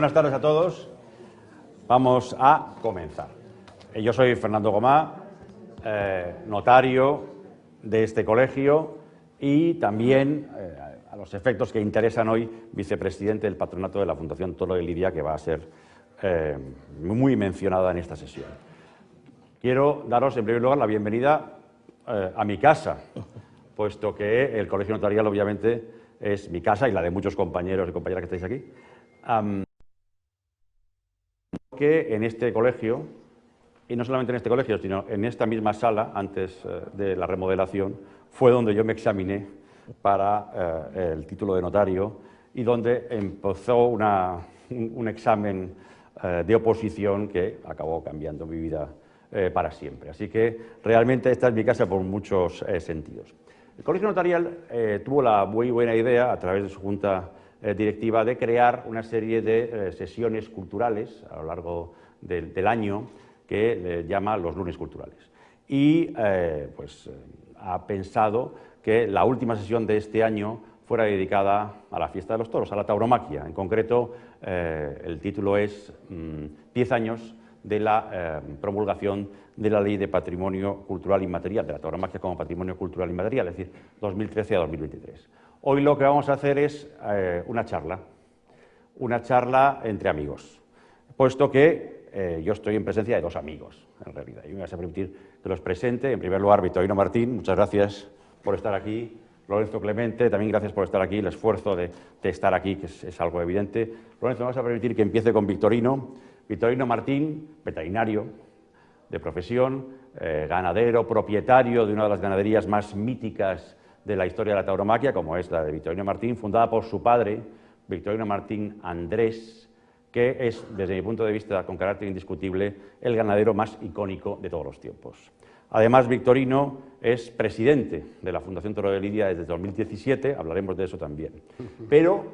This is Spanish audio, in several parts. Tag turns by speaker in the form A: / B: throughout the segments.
A: buenas tardes a todos. Vamos a comenzar. Yo soy Fernando Gomá, notario de este colegio y también, a los efectos que interesan hoy, vicepresidente del patronato de la Fundación Toro de Lidia, que va a ser muy mencionada en esta sesión. Quiero daros, en primer lugar, la bienvenida a mi casa, puesto que el Colegio Notarial, obviamente, es mi casa y la de muchos compañeros y compañeras que estáis aquí. Que en este colegio, y no solamente en este colegio, sino en esta misma sala, antes de la remodelación, fue donde yo me examiné para el título de notario y donde empezó un examen de oposición que acabó cambiando mi vida para siempre. Así que realmente esta es mi casa por muchos sentidos. El Colegio Notarial tuvo la muy buena idea, a través de su junta directiva, de crear una serie de sesiones culturales a lo largo del año que llama los lunes culturales. Y ha pensado que la última sesión de este año fuera dedicada a la fiesta de los toros, a la tauromaquia. En concreto, el título es 10 años de la promulgación de la Ley de Patrimonio Cultural Inmaterial, de la tauromaquia como patrimonio cultural inmaterial, es decir, 2013 a 2023. Hoy lo que vamos a hacer es una charla entre amigos, puesto que yo estoy en presencia de dos amigos, en realidad, y me vas a permitir que los presente. En primer lugar, Victorino Martín, muchas gracias por estar aquí. Lorenzo Clemente, también gracias por estar aquí, el esfuerzo de estar aquí, que es algo evidente. Lorenzo, me vas a permitir que empiece con Victorino. Victorino Martín, veterinario de profesión, ganadero, propietario de una de las ganaderías más míticas de la historia de la tauromaquia, como es la de Victorino Martín, fundada por su padre, Victorino Martín Andrés, que es, desde mi punto de vista, con carácter indiscutible, el ganadero más icónico de todos los tiempos. Además, Victorino es presidente de la Fundación Toro de Lidia desde 2017, hablaremos de eso también. Pero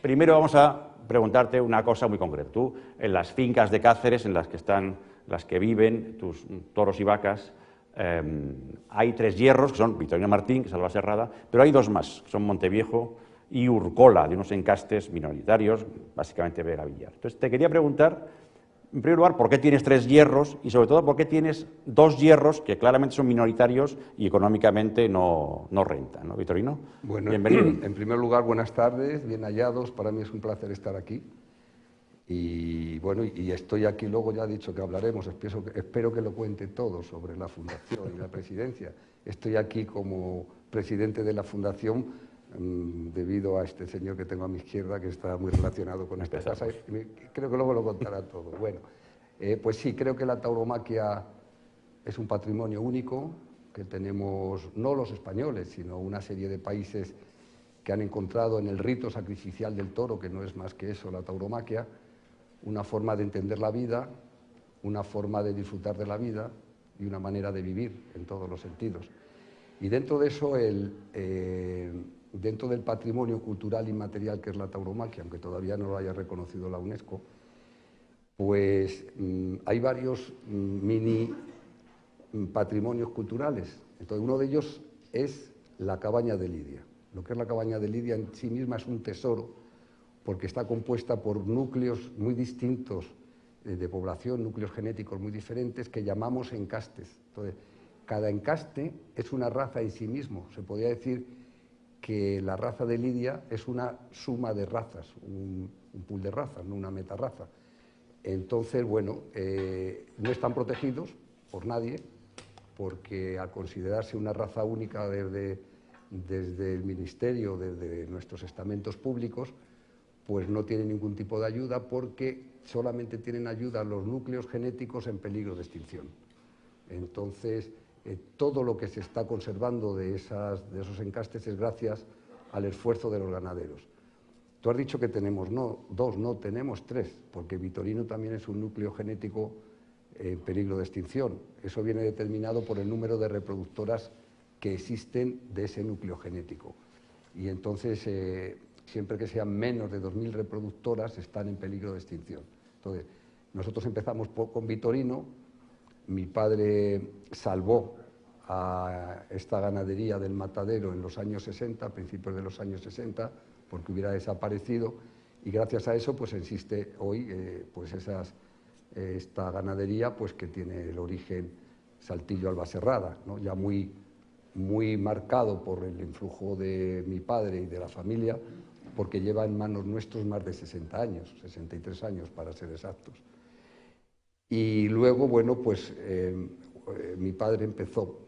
A: primero vamos a preguntarte una cosa muy concreta. Tú, en las fincas de Cáceres, en las que están, las que viven tus toros y vacas, hay 3 hierros, que son Victorino Martín, que es Albaserrada, pero hay 2 más, que son Monteviejo y Urcola, de unos encastes minoritarios, básicamente Vega Villar. Entonces, te quería preguntar, en primer lugar, ¿por qué tienes 3 hierros? Y sobre todo, ¿por qué tienes 2 hierros que claramente son minoritarios y económicamente no rentan? ¿No, Victorino?
B: Bueno,
A: bienvenido.
B: En primer lugar, buenas tardes, bien hallados. Para mí es un placer estar aquí. Y bueno, y estoy aquí, luego ya he dicho que hablaremos, espero que lo cuente todo sobre la Fundación y la Presidencia. Estoy aquí como presidente de la Fundación debido a este señor que tengo a mi izquierda, que está muy relacionado con esta casa. Creo que luego lo contará todo. Bueno, pues sí, creo que la tauromaquia es un patrimonio único que tenemos, no los españoles, sino una serie de países que han encontrado en el rito sacrificial del toro, que no es más que eso, la tauromaquia, una forma de entender la vida, una forma de disfrutar de la vida y una manera de vivir en todos los sentidos. Y dentro de eso, dentro del patrimonio cultural inmaterial que es la tauromaquia, aunque todavía no lo haya reconocido la UNESCO, pues hay varios mini patrimonios culturales. Entonces, uno de ellos es la cabaña de Lidia. Lo que es la cabaña de Lidia en sí misma es un tesoro, porque está compuesta por núcleos muy distintos de población, núcleos genéticos muy diferentes, que llamamos encastes. Entonces, cada encaste es una raza en sí mismo. Se podría decir que la raza de Lidia es una suma de razas, un pool de razas, no una metarraza. Entonces, bueno, no están protegidos por nadie, porque al considerarse una raza única desde el Ministerio, desde nuestros estamentos públicos, pues no tienen ningún tipo de ayuda, porque solamente tienen ayuda los núcleos genéticos en peligro de extinción. Entonces, todo lo que se está conservando de esos encastes es gracias al esfuerzo de los ganaderos. Tú has dicho que tenemos 2, no, tenemos 3, porque Victorino también es un núcleo genético en peligro de extinción. Eso viene determinado por el número de reproductoras que existen de ese núcleo genético. Y entonces, siempre que sean menos de 2000 reproductoras, están en peligro de extinción. Entonces, nosotros empezamos con Victorino. Mi padre salvó a esta ganadería del matadero en los años 60, a principios de los años 60, porque hubiera desaparecido, Y gracias a eso pues existe hoy pues esta ganadería pues que tiene el origen Saltillo-Albaserrada, ¿no? Ya muy marcado por el influjo de mi padre y de la familia, porque lleva en manos nuestros más de 60 años, 63 años para ser exactos. Y luego, bueno, pues mi padre empezó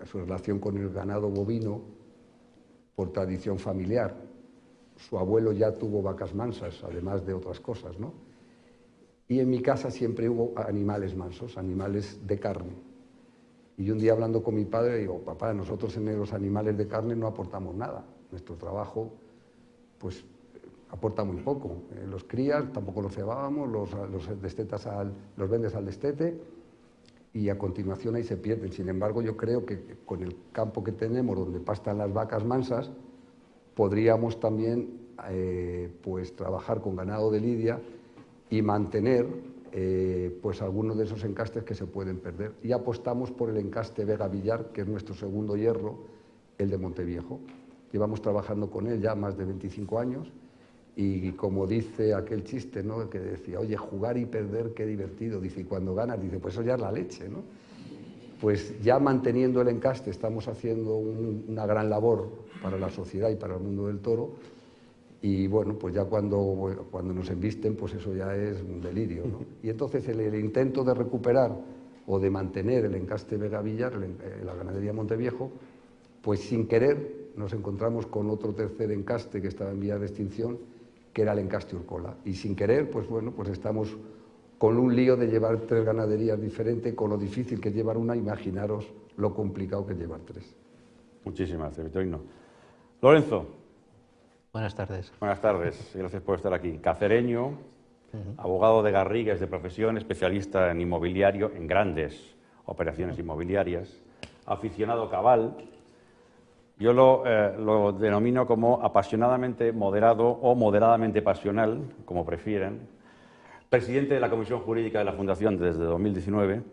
B: su relación con el ganado bovino por tradición familiar. Su abuelo ya tuvo vacas mansas, además de otras cosas, ¿no? Y en mi casa siempre hubo animales mansos, animales de carne. Y un día hablando con mi padre digo, papá, nosotros en los animales de carne no aportamos nada. Nuestro trabajo, pues, aporta muy poco. Los crías tampoco los cebábamos, los destetas los vendes al destete y a continuación ahí se pierden. Sin embargo, yo creo que con el campo que tenemos, donde pastan las vacas mansas, podríamos también pues, trabajar con ganado de lidia y mantener pues algunos de esos encastes que se pueden perder. Y apostamos por el encaste Vega Villar, que es nuestro segundo hierro, el de Monteviejo. Llevamos trabajando con él ya más de 25 años y como dice aquel chiste, ¿no?, que decía, oye, jugar y perder, qué divertido. Dice, y cuando ganas, dice, pues eso ya es la leche, ¿no? Pues ya manteniendo el encaste estamos haciendo una gran labor para la sociedad y para el mundo del toro. Y bueno, pues ya cuando nos embisten, pues eso ya es un delirio, ¿no? Y entonces el intento de recuperar o de mantener el encaste Vega Villar, la ganadería Monteviejo, pues sin querer nos encontramos con otro tercer encaste que estaba en vía de extinción, que era el encaste Urcola. Y sin querer, pues bueno, pues estamos con un lío de llevar 3 ganaderías diferentes, con lo difícil que es llevar una, imaginaros lo complicado que es llevar 3.
A: Muchísimas gracias, Victorino. Lorenzo.
C: Buenas tardes.
A: Buenas tardes, gracias por estar aquí. Cacereño, abogado de Garrigues de profesión, especialista en inmobiliario, en grandes operaciones inmobiliarias, aficionado cabal. Yo lo denomino como apasionadamente moderado o moderadamente pasional, como prefieren, presidente de la Comisión Jurídica de la Fundación desde 2019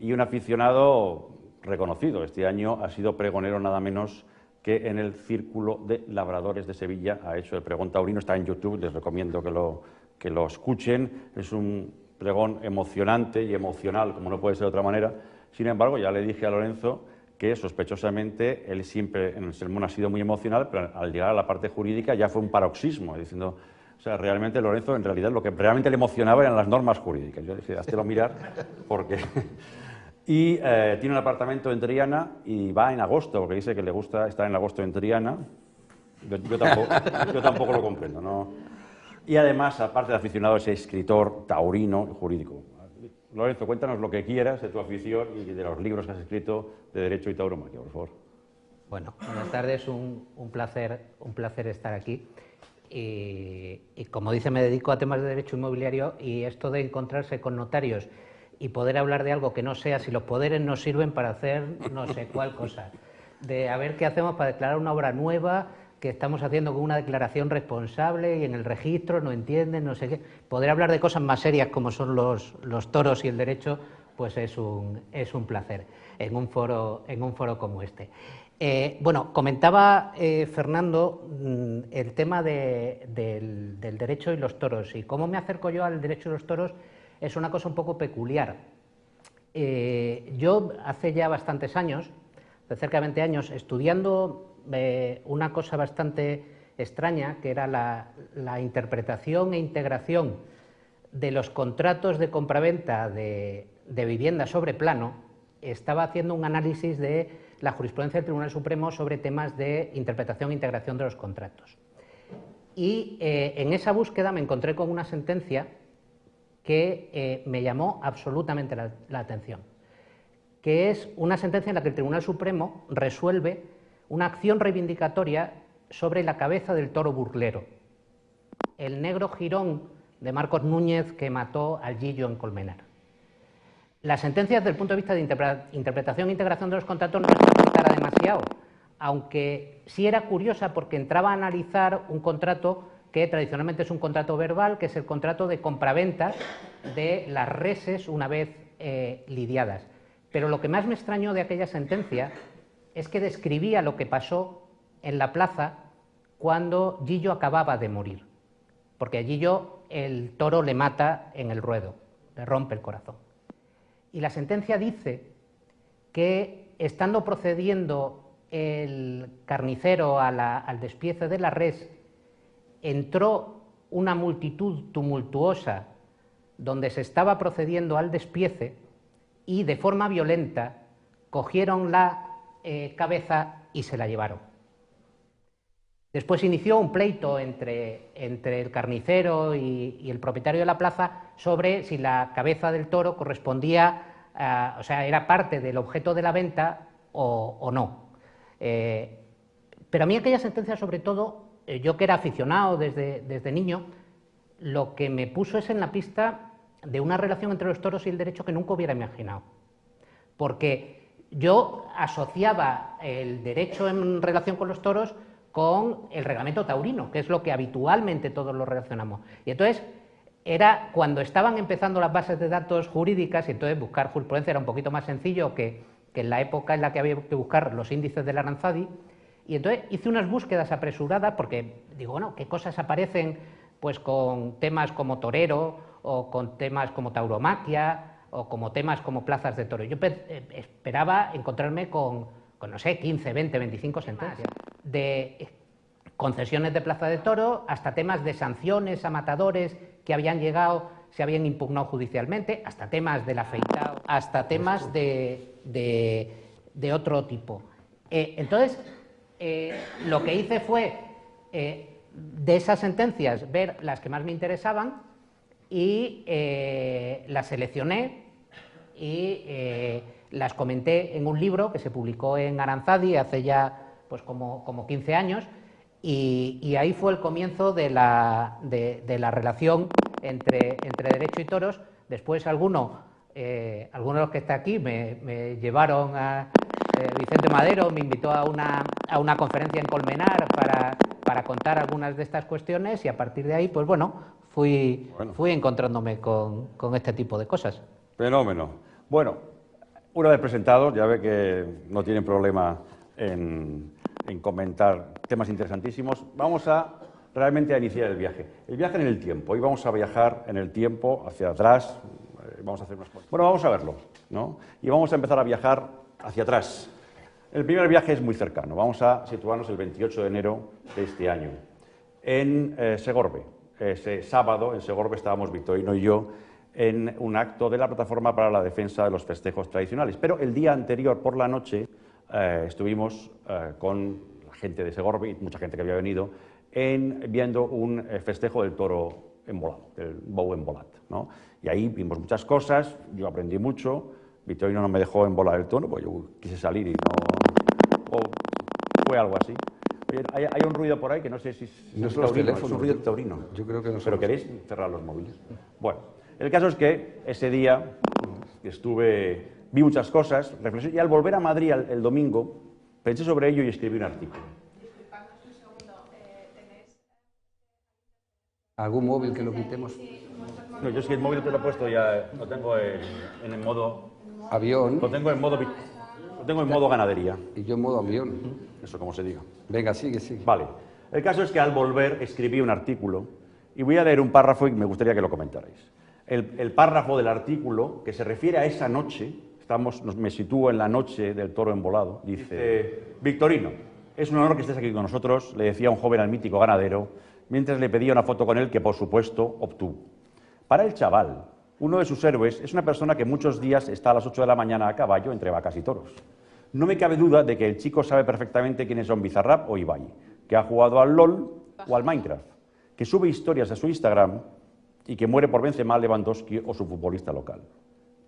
A: y un aficionado reconocido. Este año ha sido pregonero nada menos que en el Círculo de Labradores de Sevilla. Ha hecho el pregón taurino, está en YouTube, les recomiendo que lo escuchen. Es un pregón emocionante y emocional, como no puede ser de otra manera. Sin embargo, ya le dije a Lorenzo que sospechosamente él siempre en el sermón ha sido muy emocional, pero al llegar a la parte jurídica ya fue un paroxismo, diciendo, o sea, realmente Lorenzo en realidad lo que realmente le emocionaba eran las normas jurídicas. Yo dije, háztelo mirar, porque... Y tiene un apartamento en Triana y va en agosto, porque dice que le gusta estar en agosto en Triana. Yo tampoco lo comprendo, ¿no? Y además, aparte de aficionado, es escritor taurino y jurídico. Lorenzo, cuéntanos lo que quieras de tu afición y de los libros que has escrito de Derecho y Tauromaquia, por favor.
C: Bueno, buenas tardes, un placer estar aquí. Y como dice, me dedico a temas de derecho inmobiliario y esto de encontrarse con notarios y poder hablar de algo que no sea si los poderes nos sirven para hacer no sé cuál cosa, de a ver qué hacemos para declarar una obra nueva que estamos haciendo con una declaración responsable y en el registro no entienden, no sé qué. Poder hablar de cosas más serias como son los toros y el derecho, pues es un placer en un foro como este. Bueno, comentaba Fernando el tema del derecho y los toros, y cómo me acerco yo al derecho y los toros. Es una cosa un poco peculiar. Yo hace ya bastantes años, de cerca de 20 años, estudiando una cosa bastante extraña, que era la interpretación e integración de los contratos de compraventa de vivienda sobre plano, estaba haciendo un análisis de la jurisprudencia del Tribunal Supremo sobre temas de interpretación e integración de los contratos. Y en esa búsqueda me encontré con una sentencia que me llamó absolutamente la atención, que es una sentencia en la que el Tribunal Supremo resuelve una acción reivindicatoria sobre la cabeza del toro burlero, el negro jirón de Marcos Núñez que mató al Gillo en Colmenar. La sentencia, desde el punto de vista de interpretación e integración de los contratos, no es que afectara demasiado, aunque sí era curiosa porque entraba a analizar un contrato que tradicionalmente es un contrato verbal, que es el contrato de compraventa de las reses una vez lidiadas. Pero lo que más me extrañó de aquella sentencia es que describía lo que pasó en la plaza cuando Gillo acababa de morir. porque allí el toro le mata en el ruedo, le rompe el corazón. Y la sentencia dice que, estando procediendo el carnicero al despiece de la res, entró una multitud tumultuosa donde se estaba procediendo al despiece y, de forma violenta, cogieron la cabeza y se la llevaron. Después inició un pleito entre el carnicero y el propietario de la plaza sobre si la cabeza del toro correspondía, o sea, era parte del objeto de la venta o no. Pero a mí aquella sentencia, sobre todo, yo que era aficionado desde niño, lo que me puso es en la pista de una relación entre los toros y el derecho que nunca hubiera imaginado. Porque yo asociaba el derecho en relación con los toros con el reglamento taurino, que es lo que habitualmente todos lo relacionamos. Y entonces era cuando estaban empezando las bases de datos jurídicas, y entonces buscar jurisprudencia era un poquito más sencillo que en la época en la que había que buscar los índices del Aranzadi, y entonces hice unas búsquedas apresuradas porque digo, bueno, ¿qué cosas aparecen pues con temas como torero o con temas como tauromaquia o como temas como plazas de toro? Yo esperaba encontrarme con, no sé, 15, 20, 25 sentencias, de concesiones de plaza de toro hasta temas de sanciones a matadores que habían llegado, se habían impugnado judicialmente, hasta temas del afeitado, hasta temas de otro tipo. Entonces, lo que hice fue, de esas sentencias, ver las que más me interesaban y las seleccioné y las comenté en un libro que se publicó en Aranzadi hace ya pues como 15 años, y ahí fue el comienzo de la relación entre derecho y toros. Después algunos de los que está aquí me llevaron a Vicente Madero, me invitó a una conferencia en Colmenar para contar algunas de estas cuestiones, y a partir de ahí, pues bueno, fui encontrándome con este tipo de cosas.
A: Fenómeno. Bueno, una vez presentados, ya ve que no tienen problema en comentar temas interesantísimos. Vamos realmente a iniciar el viaje. El viaje en el tiempo. Hoy vamos a viajar en el tiempo hacia atrás. Vamos a hacer unas cosas. Bueno, vamos a verlo, ¿no? Y vamos a empezar a viajar hacia atrás. El primer viaje es muy cercano. Vamos a situarnos el 28 de enero de este año en Segorbe. Ese sábado en Segorbe estábamos Victorino y yo en un acto de la Plataforma para la Defensa de los Festejos Tradicionales. Pero el día anterior, por la noche, estuvimos con la gente de Segorbe y mucha gente que había venido viendo un festejo del toro embolado, del bou embolat, ¿no? Y ahí vimos muchas cosas, yo aprendí mucho. Victorino no me dejó embolar el toro, porque yo quise salir y no... O fue algo así. Oye, hay un ruido por ahí que no sé si
B: no
A: es
B: son los
A: taurino,
B: teléfonos,
A: es un ruido taurino.
B: Yo creo que no son.
A: ¿Pero queréis cerrar los móviles? Bueno, el caso es que ese día vi muchas cosas, reflexioné, y al volver a Madrid el domingo, pensé sobre ello y escribí un artículo.
D: Disculpadnos un segundo, ¿tenéis
B: ¿Algún móvil que lo quitemos?
A: No, yo es que el móvil te lo he puesto ya, lo tengo en el modo...
B: Avión.
A: Lo tengo en modo ganadería,
B: Y yo en modo avión.
A: eso como se diga.
B: Venga, sigue.
A: Vale, el caso es que al volver escribí un artículo y voy a leer un párrafo y me gustaría que lo comentarais. El párrafo del artículo, que se refiere a esa noche, me sitúo en la noche del toro embolado, dice: Victorino, es un honor que estés aquí con nosotros, le decía un joven al mítico ganadero, mientras le pedía una foto con él que, por supuesto, obtuvo. Para el chaval, uno de sus héroes es una persona que muchos días está a las 8 de la mañana a caballo entre vacas y toros. No me cabe duda de que el chico sabe perfectamente quiénes son Bizarrap o Ibai, que ha jugado al LOL o al Minecraft, que sube historias a su Instagram y que muere por Benzema, Lewandowski o su futbolista local.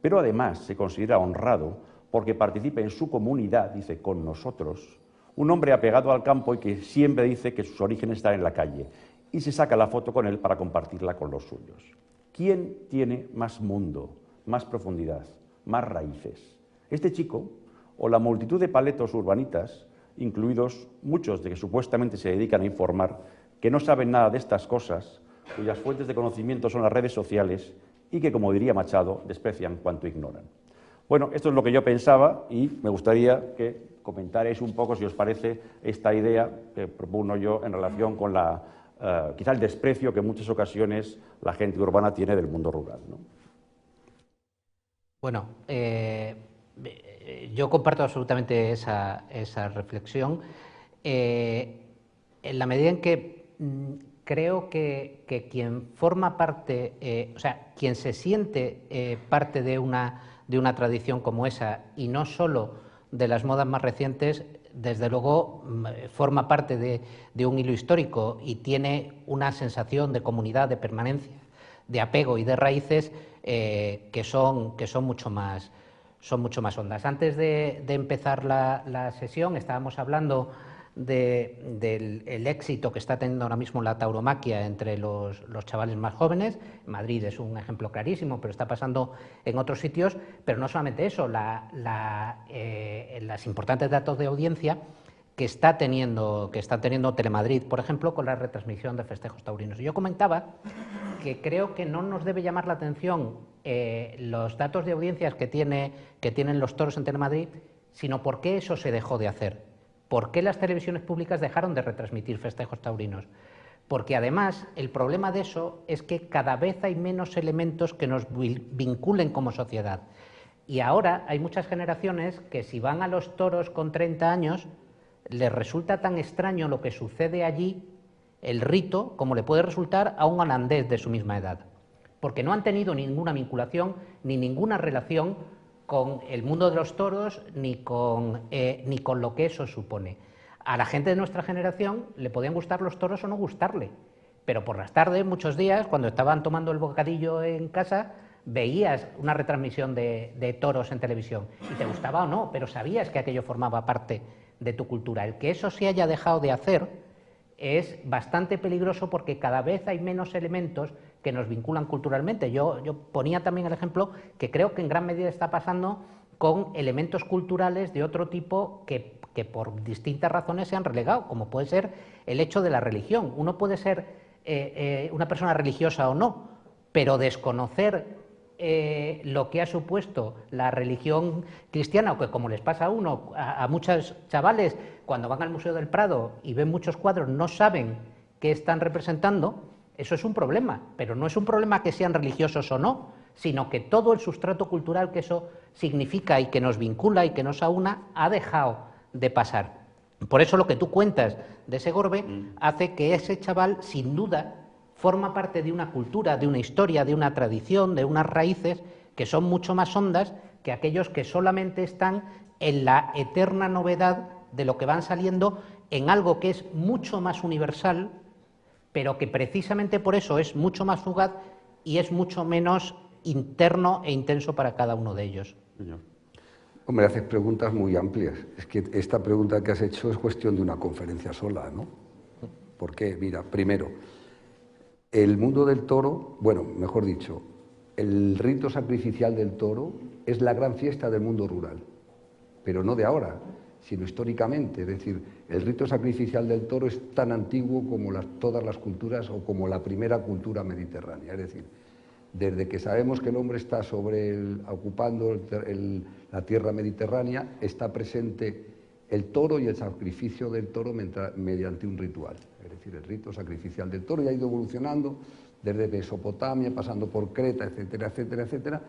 A: Pero además se considera honrado porque participa en su comunidad, dice, con nosotros, un hombre apegado al campo y que siempre dice que sus orígenes están en la calle, y se saca la foto con él para compartirla con los suyos. ¿Quién tiene más mundo, más profundidad, más raíces? ¿Este chico o la multitud de paletos urbanitas, incluidos muchos de que supuestamente se dedican a informar, que no saben nada de estas cosas, cuyas fuentes de conocimiento son las redes sociales y que, como diría Machado, desprecian cuanto ignoran? Bueno, esto es lo que yo pensaba y me gustaría que comentarais un poco, si os parece, esta idea que propongo yo en relación con la quizá el desprecio que en muchas ocasiones la gente urbana tiene del mundo rural, ¿no?
C: Bueno, yo comparto absolutamente esa reflexión, en la medida en que creo que quien forma parte, o sea, quien se siente parte de una tradición como esa, y no solo de las modas más recientes, desde luego forma parte de un hilo histórico y tiene una sensación de comunidad, de permanencia, de apego y de raíces que son mucho más hondas. Antes de empezar la sesión estábamos hablando del éxito que está teniendo ahora mismo la tauromaquia entre los chavales más jóvenes. Madrid es un ejemplo clarísimo, pero está pasando en otros sitios. Pero no solamente eso, las importantes datos de audiencia que está teniendo Telemadrid, por ejemplo, con la retransmisión de festejos taurinos. Yo comentaba que creo que no nos debe llamar la atención los datos de audiencias que tienen los toros en Telemadrid, sino por qué eso se dejó de hacer. ¿Por qué las televisiones públicas dejaron de retransmitir festejos taurinos? Porque además el problema de eso es que cada vez hay menos elementos que nos vinculen como sociedad. Y ahora hay muchas generaciones que si van a los toros con 30 años, les resulta tan extraño lo que sucede allí, el rito, como le puede resultar a un holandés de su misma edad. Porque no han tenido ninguna vinculación ni ninguna relación con el mundo de los toros ni con lo que eso supone. A la gente de nuestra generación le podían gustar los toros o no gustarle, pero por las tardes, muchos días, cuando estaban tomando el bocadillo en casa, veías una retransmisión de toros en televisión y te gustaba o no, pero sabías que aquello formaba parte de tu cultura. El que eso se haya dejado de hacer es bastante peligroso porque cada vez hay menos elementos que nos vinculan culturalmente. Yo ponía también el ejemplo que creo que en gran medida está pasando con elementos culturales de otro tipo que por distintas razones se han relegado, como puede ser el hecho de la religión. Uno puede ser una persona religiosa o no, pero desconocer lo que ha supuesto la religión cristiana, o que como les pasa a muchos chavales cuando van al Museo del Prado y ven muchos cuadros no saben qué están representando. Eso es un problema, pero no es un problema que sean religiosos o no, sino que todo el sustrato cultural que eso significa y que nos vincula y que nos aúna ha dejado de pasar. Por eso lo que tú cuentas de ese Gorbe hace que ese chaval, sin duda, forma parte de una cultura, de una historia, de una tradición, de unas raíces que son mucho más hondas que aquellos que solamente están en la eterna novedad de lo que van saliendo en algo que es mucho más universal, pero que precisamente por eso es mucho más fugaz y es mucho menos interno e intenso para cada uno de ellos.
B: Hombre, haces preguntas muy amplias. Es que esta pregunta que has hecho es cuestión de una conferencia sola, ¿no? ¿Por qué? Mira, primero, el mundo del toro, bueno, mejor dicho, el rito sacrificial del toro es la gran fiesta del mundo rural, pero no de ahora, sino históricamente. Es decir, el rito sacrificial del toro es tan antiguo como todas las culturas o como la primera cultura mediterránea. Es decir, desde que sabemos que el hombre está ocupando la tierra mediterránea, está presente el toro y el sacrificio del toro mediante un ritual. Es decir, el rito sacrificial del toro ya ha ido evolucionando desde Mesopotamia, pasando por Creta, etcétera, etcétera, etcétera,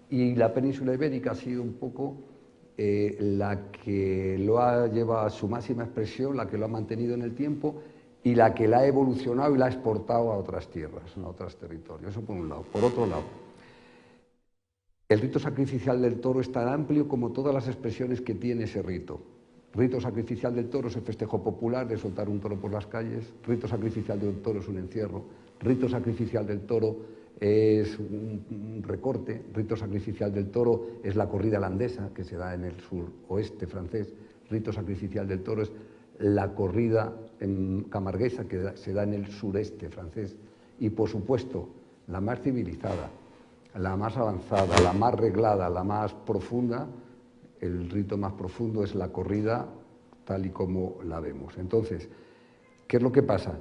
B: y la península ibérica ha sido un poco la que lo ha llevado a su máxima expresión, la que lo ha mantenido en el tiempo y la que la ha evolucionado y la ha exportado a otras tierras, a otros territorios. Eso por un lado. Por otro lado, el rito sacrificial del toro es tan amplio como todas las expresiones que tiene ese rito. Rito sacrificial del toro es el festejo popular de soltar un toro por las calles, rito sacrificial del toro es un encierro, rito sacrificial del toro es un recorte, rito sacrificial del toro es la corrida holandesa, que se da en el suroeste francés, rito sacrificial del toro es la corrida camarguesa, que se da en el sureste francés, y por supuesto la más civilizada, la más avanzada, la más reglada, la más profunda, el rito más profundo es la corrida tal y como la vemos. Entonces, ¿qué es lo que pasa?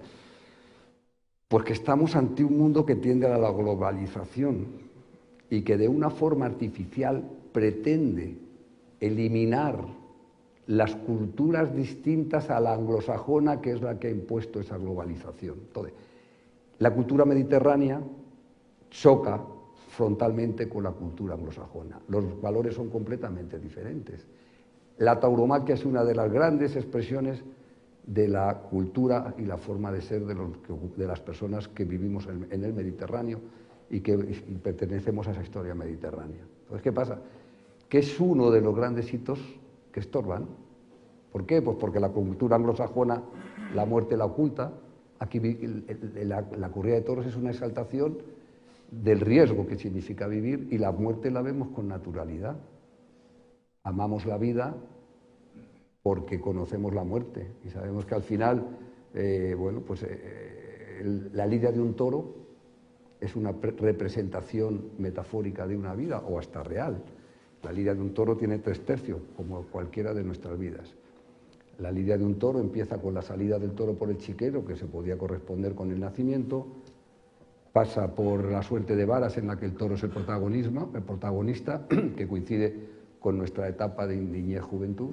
B: Pues que estamos ante un mundo que tiende a la globalización y que de una forma artificial pretende eliminar las culturas distintas a la anglosajona, que es la que ha impuesto esa globalización. Entonces, la cultura mediterránea choca frontalmente con la cultura anglosajona. Los valores son completamente diferentes. La tauromaquia es una de las grandes expresiones de la cultura y la forma de ser de las personas que vivimos en el Mediterráneo y que pertenecemos a esa historia mediterránea. Entonces, ¿qué pasa? Que es uno de los grandes hitos que estorban. ¿Por qué? Pues porque la cultura anglosajona la muerte la oculta. Aquí la corrida de toros es una exaltación del riesgo que significa vivir, y la muerte la vemos con naturalidad. Amamos la vida porque conocemos la muerte y sabemos que al final, la lidia de un toro es una representación metafórica de una vida, o hasta real. La lidia de un toro tiene 3/3, como cualquiera de nuestras vidas. La lidia de un toro empieza con la salida del toro por el chiquero, que se podía corresponder con el nacimiento, pasa por la suerte de varas, en la que el toro es el protagonista, que coincide con nuestra etapa de niñez-juventud.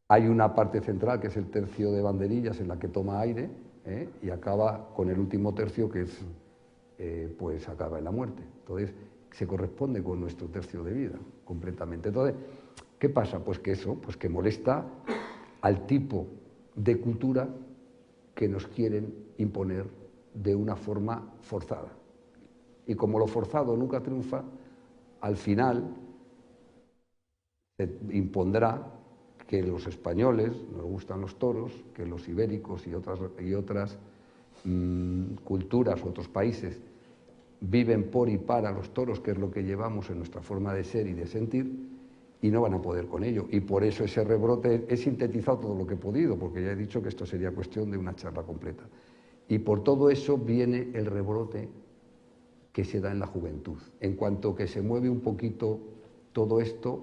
B: Hay una parte central, que es el tercio de banderillas, en la que toma aire, y acaba con el último tercio, que es, pues acaba en la muerte. Entonces, se corresponde con nuestro tercio de vida, completamente. Entonces, ¿qué pasa? Pues que eso, pues que molesta al tipo de cultura que nos quieren imponer de una forma forzada. Y como lo forzado nunca triunfa, al final se impondrá que los españoles nos gustan los toros, que los ibéricos y otras culturas, otros países, viven por y para los toros, que es lo que llevamos en nuestra forma de ser y de sentir, y no van a poder con ello. Y por eso ese rebrote, he sintetizado todo lo que he podido, porque ya he dicho que esto sería cuestión de una charla completa. Y por todo eso viene el rebrote que se da en la juventud. En cuanto que se mueve un poquito todo esto,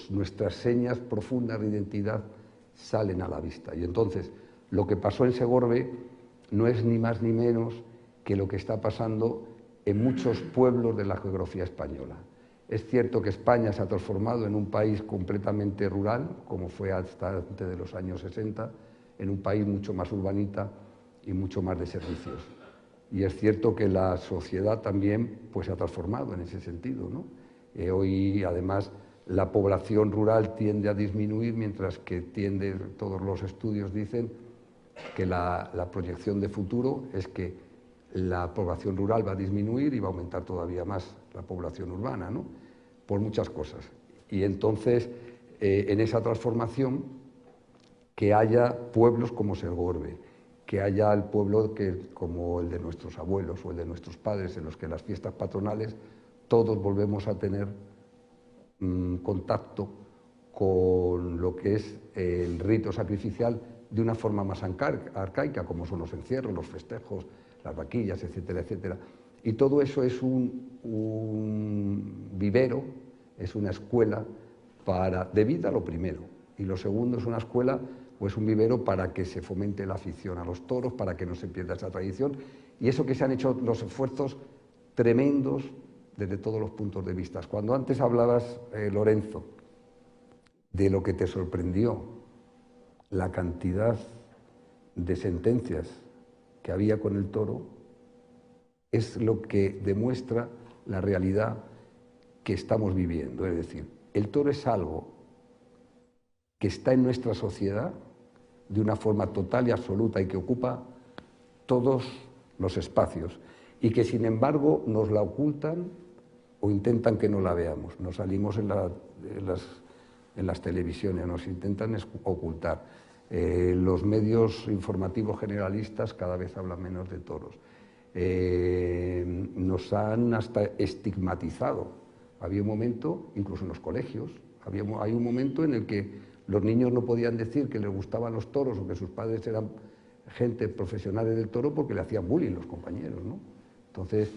B: nuestras señas profundas de identidad salen a la vista. Y entonces, lo que pasó en Segorbe no es ni más ni menos que lo que está pasando en muchos pueblos de la geografía española. Es cierto que España se ha transformado en un país completamente rural, como fue hasta antes de los años 60, en un país mucho más urbanita y mucho más de servicios. Y es cierto que la sociedad también pues, se ha transformado en ese sentido, ¿no? Hoy, además, la población rural tiende a disminuir, mientras que todos los estudios dicen que la proyección de futuro es que la población rural va a disminuir y va a aumentar todavía más la población urbana, ¿no? Por muchas cosas. Y entonces, en esa transformación, que haya pueblos como Segorbe, que haya el pueblo como el de nuestros abuelos o el de nuestros padres, en los que las fiestas patronales todos volvemos a tener contacto con lo que es el rito sacrificial de una forma más arcaica, como son los encierros, los festejos, las vaquillas, etcétera, etcétera. Y todo eso es un vivero, es una escuela de vida, lo primero, y lo segundo es una escuela, pues un vivero para que se fomente la afición a los toros, para que no se pierda esa tradición, y eso que se han hecho los esfuerzos tremendos desde todos los puntos de vista. Cuando antes hablabas, Lorenzo, de lo que te sorprendió, la cantidad de sentencias que había con el toro, es lo que demuestra la realidad que estamos viviendo. Es decir, el toro es algo que está en nuestra sociedad de una forma total y absoluta y que ocupa todos los espacios y que, sin embargo, nos la ocultan o intentan que no la veamos. Nos salimos en las televisiones, nos intentan ocultar. Los medios informativos generalistas cada vez hablan menos de toros. Nos han hasta estigmatizado. Había un momento, incluso en los colegios, hay un momento en el que los niños no podían decir que les gustaban los toros o que sus padres eran gente profesionales del toro porque le hacían bullying los compañeros, ¿no? Entonces,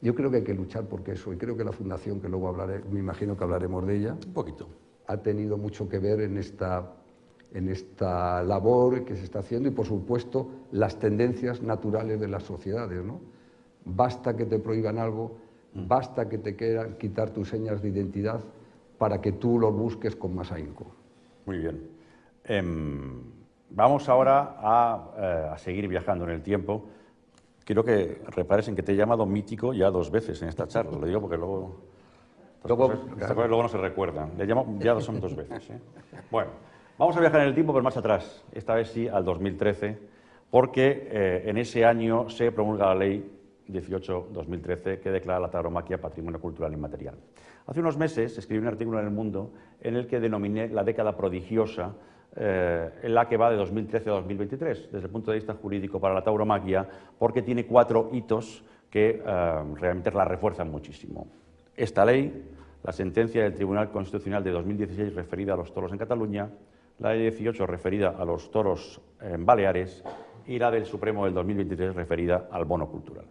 B: yo creo que hay que luchar por eso, y creo que la Fundación, que luego me imagino que hablaremos de ella,
A: un poquito,
B: ha tenido mucho que ver en esta labor que se está haciendo, y por supuesto las tendencias naturales de las sociedades, ¿no? Basta que te prohíban algo, basta que te quieran quitar tus señas de identidad para que tú los busques con más ahínco.
A: Muy bien. Vamos ahora a seguir viajando en el tiempo. Quiero que repares en que te he llamado mítico ya 2 veces en esta charla. Lo digo porque luego... Estas cosas luego no se recuerdan. Le llamo, ya son 2 veces. Bueno, vamos a viajar en el tiempo, pero más atrás. Esta vez sí, al 2013, porque en ese año se promulga la Ley 18/2013 que declara la tauromaquia Patrimonio Cultural Inmaterial. Hace unos meses escribí un artículo en El Mundo en el que denominé la década prodigiosa en la que va de 2013 a 2023, desde el punto de vista jurídico para la tauromaquia, porque tiene 4 hitos que realmente la refuerzan muchísimo. Esta ley, la sentencia del Tribunal Constitucional de 2016 referida a los toros en Cataluña, la ley 18 referida a los toros en Baleares y la del Supremo del 2023 referida al bono cultural.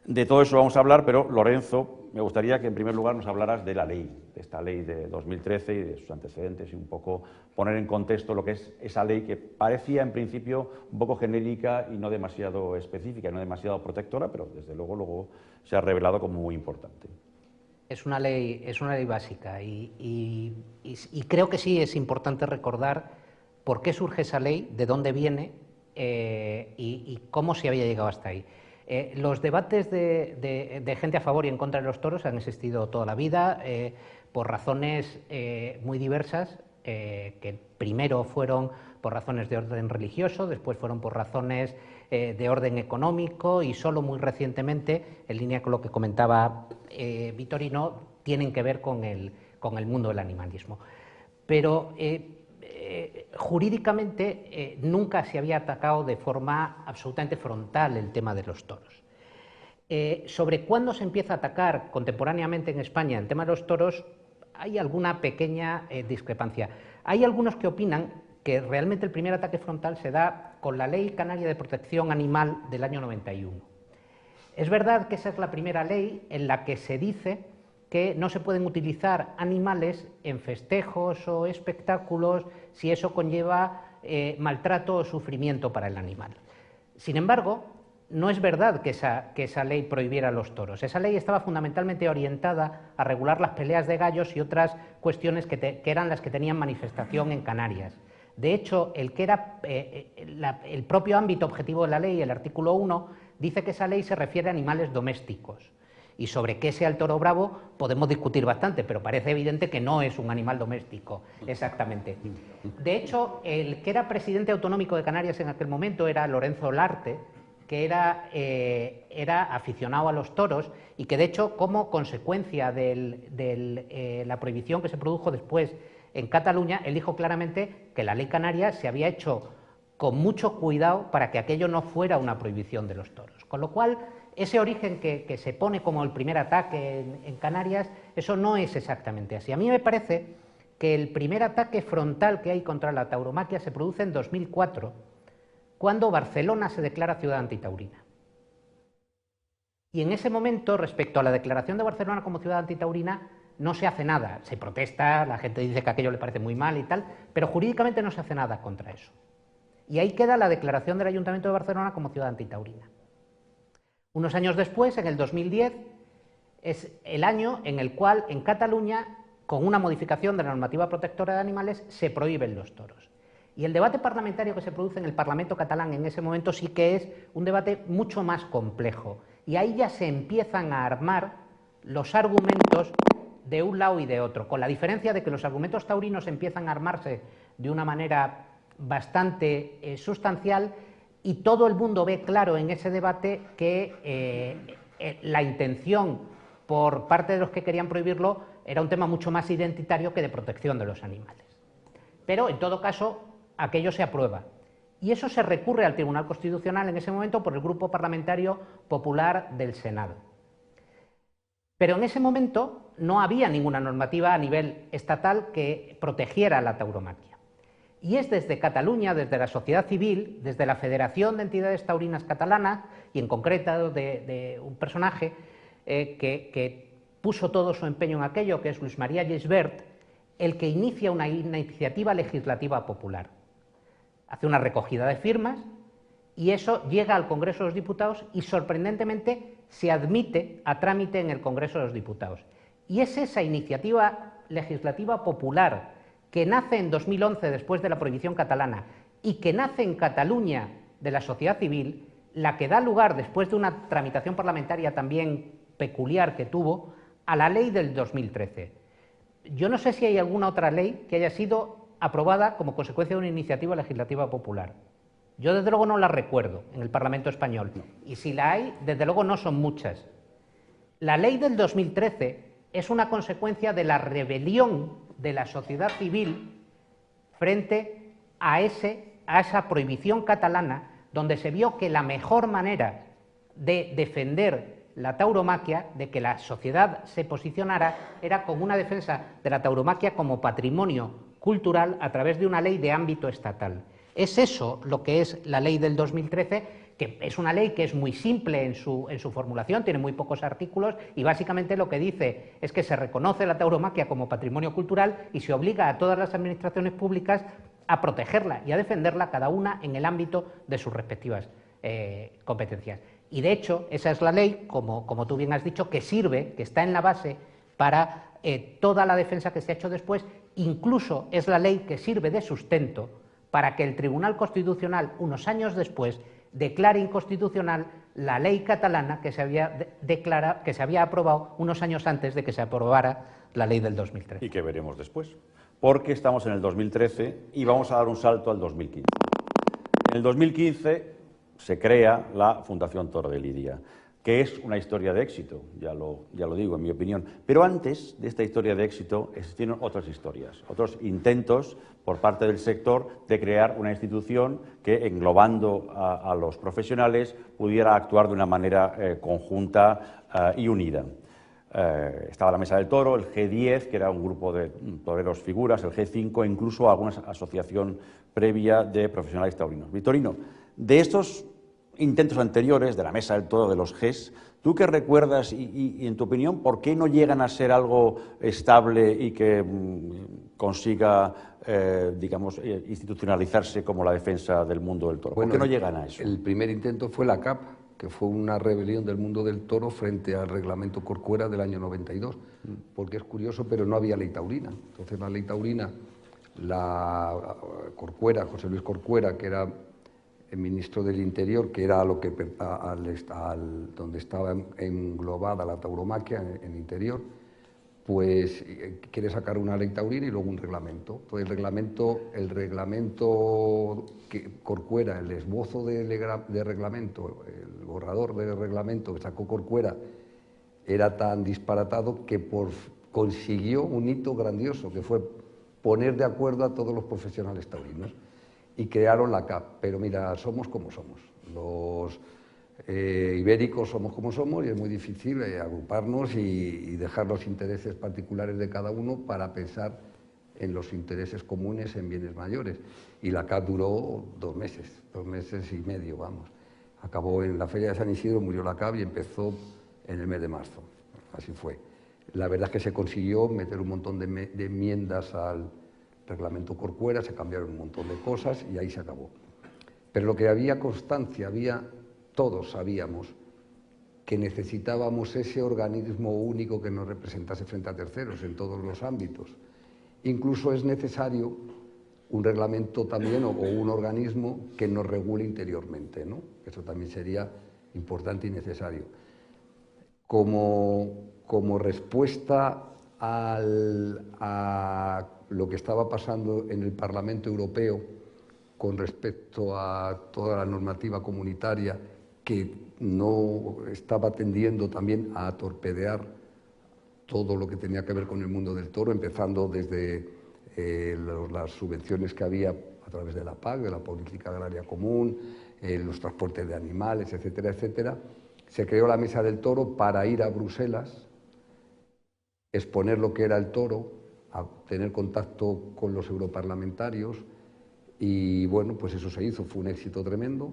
A: De todo eso vamos a hablar, pero Lorenzo, me gustaría que en primer lugar nos hablaras de la ley, de esta ley de 2013 y de sus antecedentes y un poco poner en contexto lo que es esa ley que parecía en principio un poco genérica y no demasiado específica, no demasiado protectora, pero desde luego se ha revelado como muy importante.
C: Es una ley básica y creo que sí es importante recordar por qué surge esa ley, de dónde viene y cómo se había llegado hasta ahí. Los debates de gente a favor y en contra de los toros han existido toda la vida por razones muy diversas, que primero fueron por razones de orden religioso, después fueron por razones de orden económico y solo muy recientemente, en línea con lo que comentaba Vitorino, tienen que ver con el mundo del animalismo. Pero jurídicamente nunca se había atacado de forma absolutamente frontal el tema de los toros. Sobre cuándo se empieza a atacar contemporáneamente en España el tema de los toros hay alguna pequeña discrepancia. Hay algunos que opinan que realmente el primer ataque frontal se da con la Ley Canaria de Protección Animal del año 91. Es verdad que esa es la primera ley en la que se dice que no se pueden utilizar animales en festejos o espectáculos si eso conlleva maltrato o sufrimiento para el animal. Sin embargo, no es verdad que esa ley prohibiera los toros. Esa ley estaba fundamentalmente orientada a regular las peleas de gallos y otras cuestiones que eran las que tenían manifestación en Canarias. De hecho, el propio ámbito objetivo de la ley, el artículo 1, dice que esa ley se refiere a animales domésticos. Y sobre qué sea el toro bravo podemos discutir bastante, pero parece evidente que no es un animal doméstico, exactamente. De hecho, el que era presidente autonómico de Canarias en aquel momento era Lorenzo Larte, que era aficionado a los toros y que, de hecho, como consecuencia de la prohibición que se produjo después en Cataluña, él dijo claramente que la ley canaria se había hecho con mucho cuidado para que aquello no fuera una prohibición de los toros. Con lo cual, ese origen que se pone como el primer ataque en Canarias, eso no es exactamente así. A mí me parece que el primer ataque frontal que hay contra la tauromaquia se produce en 2004, cuando Barcelona se declara ciudad antitaurina. Y en ese momento, respecto a la declaración de Barcelona como ciudad antitaurina, no se hace nada. Se protesta, la gente dice que aquello le parece muy mal y tal, pero jurídicamente no se hace nada contra eso. Y ahí queda la declaración del Ayuntamiento de Barcelona como ciudad antitaurina. Unos años después, en el 2010, es el año en el cual en Cataluña, con una modificación de la normativa protectora de animales, se prohíben los toros. Y el debate parlamentario que se produce en el Parlamento catalán en ese momento sí que es un debate mucho más complejo. Y ahí ya se empiezan a armar los argumentos de un lado y de otro, con la diferencia de que los argumentos taurinos empiezan a armarse de una manera bastante sustancial y todo el mundo ve claro en ese debate que la intención por parte de los que querían prohibirlo era un tema mucho más identitario que de protección de los animales. Pero, en todo caso, aquello se aprueba. Y eso se recurre al Tribunal Constitucional en ese momento por el Grupo Parlamentario Popular del Senado. Pero en ese momento no había ninguna normativa a nivel estatal que protegiera la tauromaquia. Y es desde Cataluña, desde la sociedad civil, desde la Federación de Entidades Taurinas Catalanas, y en concreto de un personaje que puso todo su empeño en aquello, que es Luis María Gisbert, el que inicia una iniciativa legislativa popular. Hace una recogida de firmas y eso llega al Congreso de los Diputados y, sorprendentemente, se admite a trámite en el Congreso de los Diputados. Y es esa iniciativa legislativa popular que nace en 2011 después de la prohibición catalana y que nace en Cataluña de la sociedad civil, la que da lugar, después de una tramitación parlamentaria también peculiar que tuvo, a la ley del 2013. Yo no sé si hay alguna otra ley que haya sido aprobada como consecuencia de una iniciativa legislativa popular. Yo desde luego no la recuerdo en el Parlamento español, y si la hay, desde luego no son muchas. La ley del 2013 es una consecuencia de la rebelión de la sociedad civil frente a esa prohibición catalana, donde se vio que la mejor manera de defender la tauromaquia, de que la sociedad se posicionara, era con una defensa de la tauromaquia como patrimonio cultural a través de una ley de ámbito estatal. Es eso lo que es la ley del 2013, que es una ley que es muy simple en su formulación, tiene muy pocos artículos y básicamente lo que dice es que se reconoce la tauromaquia como patrimonio cultural y se obliga a todas las administraciones públicas a protegerla y a defenderla, cada una en el ámbito de sus respectivas competencias. Y de hecho, esa es la ley, como tú bien has dicho, que sirve, que está en la base para toda la defensa que se ha hecho después. Incluso es la ley que sirve de sustento para que el Tribunal Constitucional, unos años después, declare inconstitucional la ley catalana que se había aprobado unos años antes de que se aprobara la ley del 2013.
A: Y que veremos después, porque estamos en el 2013 y vamos a dar un salto al 2015. En el 2015 se crea la Fundación Toro de Lidia, que es una historia de éxito, ya lo digo en mi opinión. Pero antes de esta historia de éxito existieron otras historias, otros intentos por parte del sector de crear una institución que, englobando a los profesionales, pudiera actuar de una manera conjunta y unida. Estaba la Mesa del Toro, el G10, que era un grupo de toreros figuras, el G5 e incluso alguna asociación previa de profesionales taurinos. Victorino, de estos intentos anteriores, de la Mesa del Toro, de los GES, ¿tú qué recuerdas y en tu opinión, por qué no llegan a ser algo estable y que consiga, digamos, institucionalizarse como la defensa del mundo del toro? ¿Por qué no llegan a eso?
B: El primer intento fue la CAP, que fue una rebelión del mundo del toro frente al reglamento Corcuera del año 92, porque es curioso, pero no había ley taurina. Entonces la ley taurina, la Corcuera, José Luis Corcuera, que era el ministro del Interior, que era lo que donde estaba englobada la tauromaquia en el interior, pues quiere sacar una ley taurina y luego un reglamento. Entonces el reglamento que Corcuera, el esbozo de reglamento, el borrador de reglamento que sacó Corcuera, era tan disparatado que consiguió un hito grandioso, que fue poner de acuerdo a todos los profesionales taurinos. Y crearon la CAP, pero mira, somos como somos. Los ibéricos somos como somos y es muy difícil agruparnos y dejar los intereses particulares de cada uno para pensar en los intereses comunes, en bienes mayores. Y la CAP duró 2 meses y medio, vamos. Acabó en la Feria de San Isidro, murió la CAP y empezó en el mes de marzo. Así fue. La verdad es que se consiguió meter un montón de enmiendas al reglamento Corcuera, se cambiaron un montón de cosas y ahí se acabó. Pero lo que había constancia, todos sabíamos que necesitábamos ese organismo único que nos representase frente a terceros en todos los ámbitos. Incluso es necesario un reglamento también o un organismo que nos regule interiormente, ¿no? Eso también sería importante y necesario. Como respuesta a lo que estaba pasando en el Parlamento Europeo con respecto a toda la normativa comunitaria, que no estaba tendiendo también a torpedear todo lo que tenía que ver con el mundo del toro, empezando desde las subvenciones que había a través de la PAC, de la Política Agraria Común, los transportes de animales, etcétera, etcétera. Se creó la Mesa del Toro para ir a Bruselas, exponer lo que era el toro, a tener contacto con los europarlamentarios y bueno, pues eso se hizo, fue un éxito tremendo.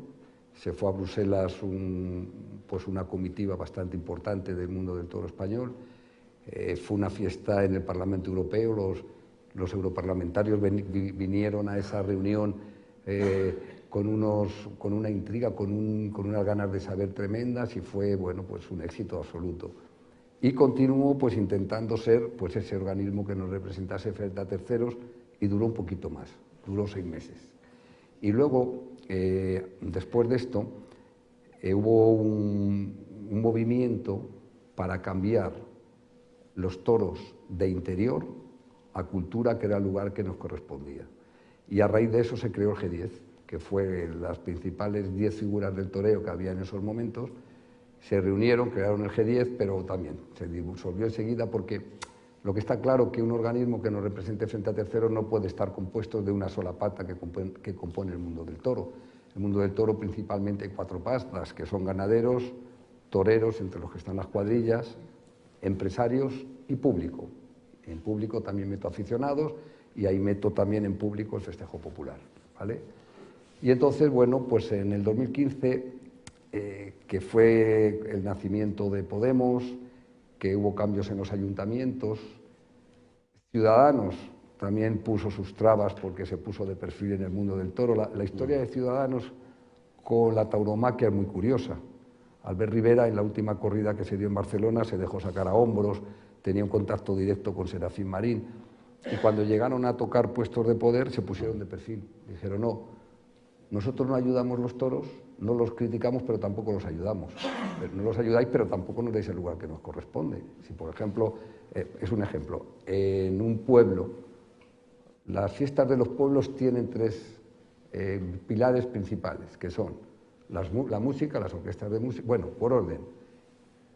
B: Se fue a Bruselas una comitiva bastante importante del mundo del toro español. Fue una fiesta en el Parlamento Europeo, los europarlamentarios vinieron a esa reunión con una intriga, con unas ganas de saber tremendas y fue, bueno, pues un éxito absoluto. Y continuó pues intentando ser pues ese organismo que nos representase frente a terceros, y duró un poquito más, duró 6 meses. Y luego, después de esto, hubo un movimiento para cambiar los toros de interior a cultura, que era el lugar que nos correspondía. Y a raíz de eso se creó el G10, que fue las principales 10 figuras del toreo que había en esos momentos. Se reunieron, crearon el G10, pero también se disolvió enseguida, porque lo que está claro que un organismo que nos represente frente a terceros no puede estar compuesto de una sola pata que compone el mundo del toro. El mundo del toro principalmente hay 4 patas, que son ganaderos, toreros, entre los que están las cuadrillas, empresarios y público. En público también meto aficionados, y ahí meto también en público el festejo popular, ¿vale? Y entonces, bueno, pues en el 2015, que fue el nacimiento de Podemos, que hubo cambios en los ayuntamientos, Ciudadanos también puso sus trabas porque se puso de perfil en el mundo del toro. La historia de Ciudadanos con la tauromaquia es muy curiosa. Albert Rivera, en la última corrida que se dio en Barcelona, se dejó sacar a hombros, tenía un contacto directo con Serafín Marín, y cuando llegaron a tocar puestos de poder se pusieron de perfil. Dijeron: no, nosotros no ayudamos los toros, no los criticamos, pero tampoco los ayudamos. No los ayudáis, pero tampoco nos dais el lugar que nos corresponde. Si, por ejemplo, es un ejemplo, en un pueblo, las fiestas de los pueblos tienen 3 pilares principales, que son la música, las orquestas de música, bueno, por orden,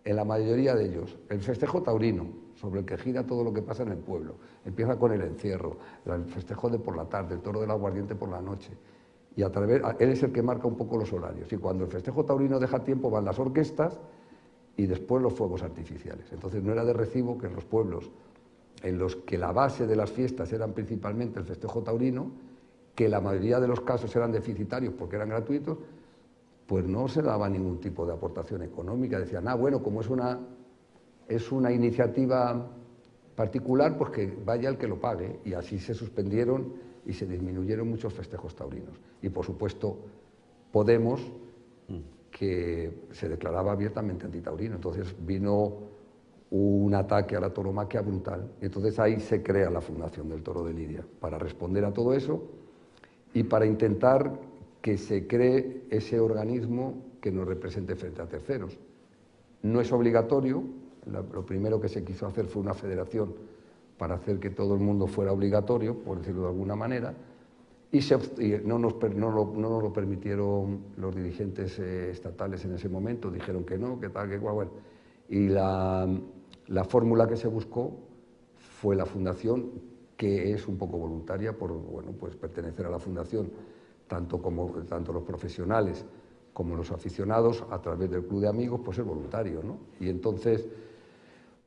B: en la mayoría de ellos, el festejo taurino, sobre el que gira todo lo que pasa en el pueblo. Empieza con el encierro, el festejo de por la tarde, el toro del aguardiente por la noche. Y él es el que marca un poco los horarios. Y cuando el festejo taurino deja tiempo, van las orquestas y después los fuegos artificiales. Entonces no era de recibo que en los pueblos en los que la base de las fiestas eran principalmente el festejo taurino, que la mayoría de los casos eran deficitarios porque eran gratuitos, pues no se daba ningún tipo de aportación económica. Decían: bueno, como es una iniciativa particular, pues que vaya el que lo pague. Y así se suspendieron y se disminuyeron muchos festejos taurinos. Y por supuesto Podemos, que se declaraba abiertamente antitaurino. Entonces vino un ataque a la tauromaquia brutal. Entonces ahí se crea la Fundación del Toro de Lidia, para responder a todo eso y para intentar que se cree ese organismo que nos represente frente a terceros. No es obligatorio. Lo primero que se quiso hacer fue una federación para hacer que todo el mundo fuera obligatorio, por decirlo de alguna manera, y no nos lo permitieron los dirigentes estatales en ese momento. Dijeron que no, que tal, que cual. Bueno. Y la fórmula que se buscó fue la fundación, que es un poco voluntaria por, bueno, pues pertenecer a la fundación, tanto los profesionales como los aficionados, a través del club de amigos, pues es voluntario, ¿no? Y entonces,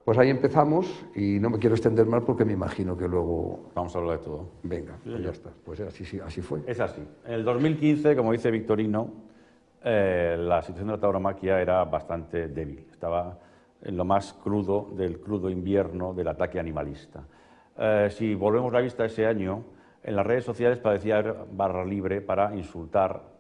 B: pues ahí empezamos, y no me quiero extender más porque me imagino que luego...
A: Vamos a hablar de todo.
B: Venga, pues ya está. Pues así fue.
A: Es así. En el 2015, como dice Victorino, la situación de la tauromaquia era bastante débil. Estaba en lo más crudo del crudo invierno del ataque animalista. Si volvemos la vista a ese año, en las redes sociales parecía barra libre para insultar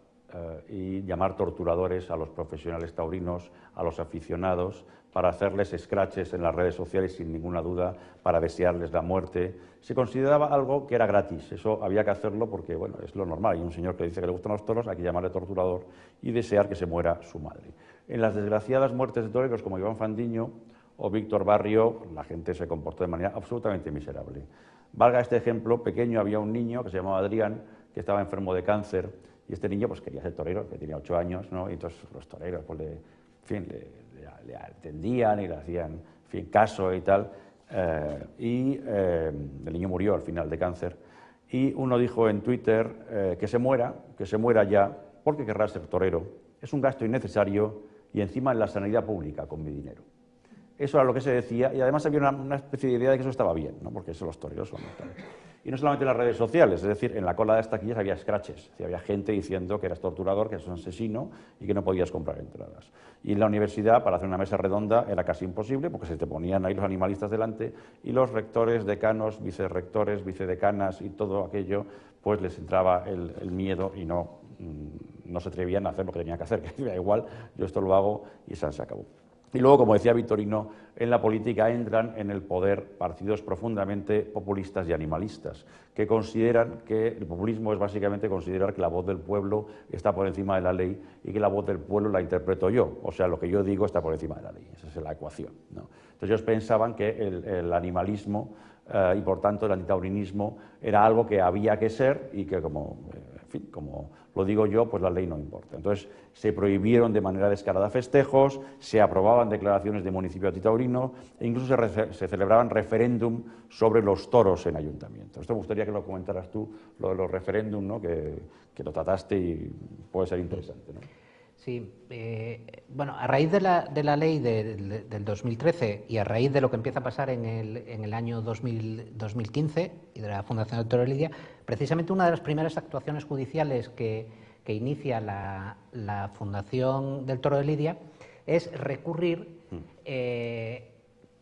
A: y llamar torturadores a los profesionales taurinos, a los aficionados, para hacerles scratches en las redes sociales sin ninguna duda, para desearles la muerte. Se consideraba algo que era gratis, eso había que hacerlo porque, bueno, es lo normal. Hay un señor que dice que le gustan los toros, hay que llamarle torturador y desear que se muera su madre. En las desgraciadas muertes de toreros como Iván Fandiño o Víctor Barrio, la gente se comportó de manera absolutamente miserable. Valga este ejemplo, pequeño había un niño que se llamaba Adrián, que estaba enfermo de cáncer, y este niño pues quería ser torero, que tenía 8 años, ¿no? Y entonces los toreros pues, le atendían y le hacían caso y tal, el niño murió al final de cáncer, y uno dijo en Twitter que se muera ya, porque querrá ser torero, es un gasto innecesario y encima en la sanidad pública con mi dinero. Eso era lo que se decía, y además había una especie de idea de que eso estaba bien, ¿no? Porque eso los toreros son tales. Y no solamente en las redes sociales, es decir, en la cola de las taquillas había scratches, había gente diciendo que eras torturador, que eras un asesino y que no podías comprar entradas. Y en la universidad, para hacer una mesa redonda, era casi imposible, porque se te ponían ahí los animalistas delante y los rectores, decanos, vicerrectores, vicedecanas y todo aquello, pues les entraba el miedo y no se atrevían a hacer lo que tenían que hacer, que da igual, yo esto lo hago y se acabó. Y luego, como decía Victorino, en la política entran en el poder partidos profundamente populistas y animalistas, que consideran que el populismo es básicamente considerar que la voz del pueblo está por encima de la ley y que la voz del pueblo la interpreto yo, o sea, lo que yo digo está por encima de la ley. Esa es la ecuación, ¿no? Entonces ellos pensaban que el animalismo y por tanto el antitaurinismo era algo que había que ser y que como lo digo yo, pues la ley no importa. Entonces se prohibieron de manera descarada festejos, se aprobaban declaraciones de municipio antitaurino e incluso se celebraban referéndum sobre los toros en ayuntamientos. Esto me gustaría que lo comentaras tú, lo de los referéndum, ¿no? que lo trataste y puede ser interesante, ¿no?
C: Sí, bueno, a raíz de la ley del 2013 y a raíz de lo que empieza a pasar en el año 2015 y de la Fundación del Toro de Lidia, precisamente una de las primeras actuaciones judiciales que inicia la Fundación del Toro de Lidia es recurrir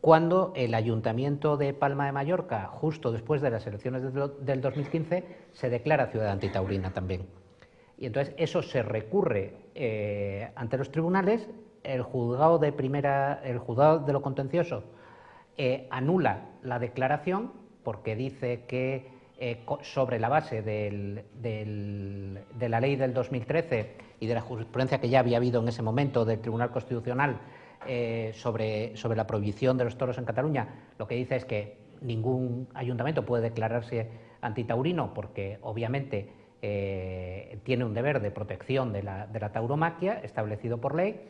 C: cuando el Ayuntamiento de Palma de Mallorca, justo después de las elecciones del 2015, se declara ciudad antitaurina también. Y entonces eso se recurre ante los tribunales, el juzgado de lo contencioso anula la declaración porque dice que sobre la base de la ley del 2013 y de la jurisprudencia que ya había habido en ese momento del Tribunal Constitucional sobre la prohibición de los toros en Cataluña, lo que dice es que ningún ayuntamiento puede declararse antitaurino porque obviamente tiene un deber de protección de la tauromaquia establecido por ley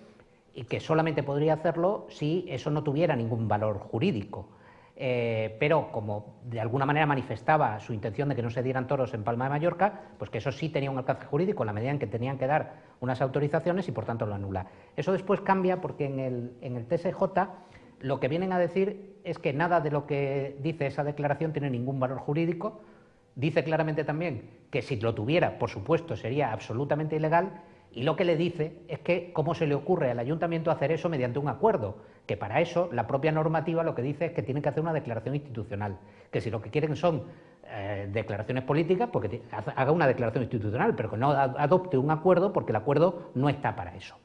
C: y que solamente podría hacerlo si eso no tuviera ningún valor jurídico. Pero como de alguna manera manifestaba su intención de que no se dieran toros en Palma de Mallorca, pues que eso sí tenía un alcance jurídico en la medida en que tenían que dar unas autorizaciones y por tanto lo anula. Eso después cambia porque en el TSJ lo que vienen a decir es que nada de lo que dice esa declaración tiene ningún valor jurídico. Dice claramente también que si lo tuviera, por supuesto, sería absolutamente ilegal, y lo que le dice es que cómo se le ocurre al ayuntamiento hacer eso mediante un acuerdo, que para eso la propia normativa lo que dice es que tienen que hacer una declaración institucional, que si lo que quieren son declaraciones políticas, pues que haga una declaración institucional, pero que no adopte un acuerdo porque el acuerdo no está para eso.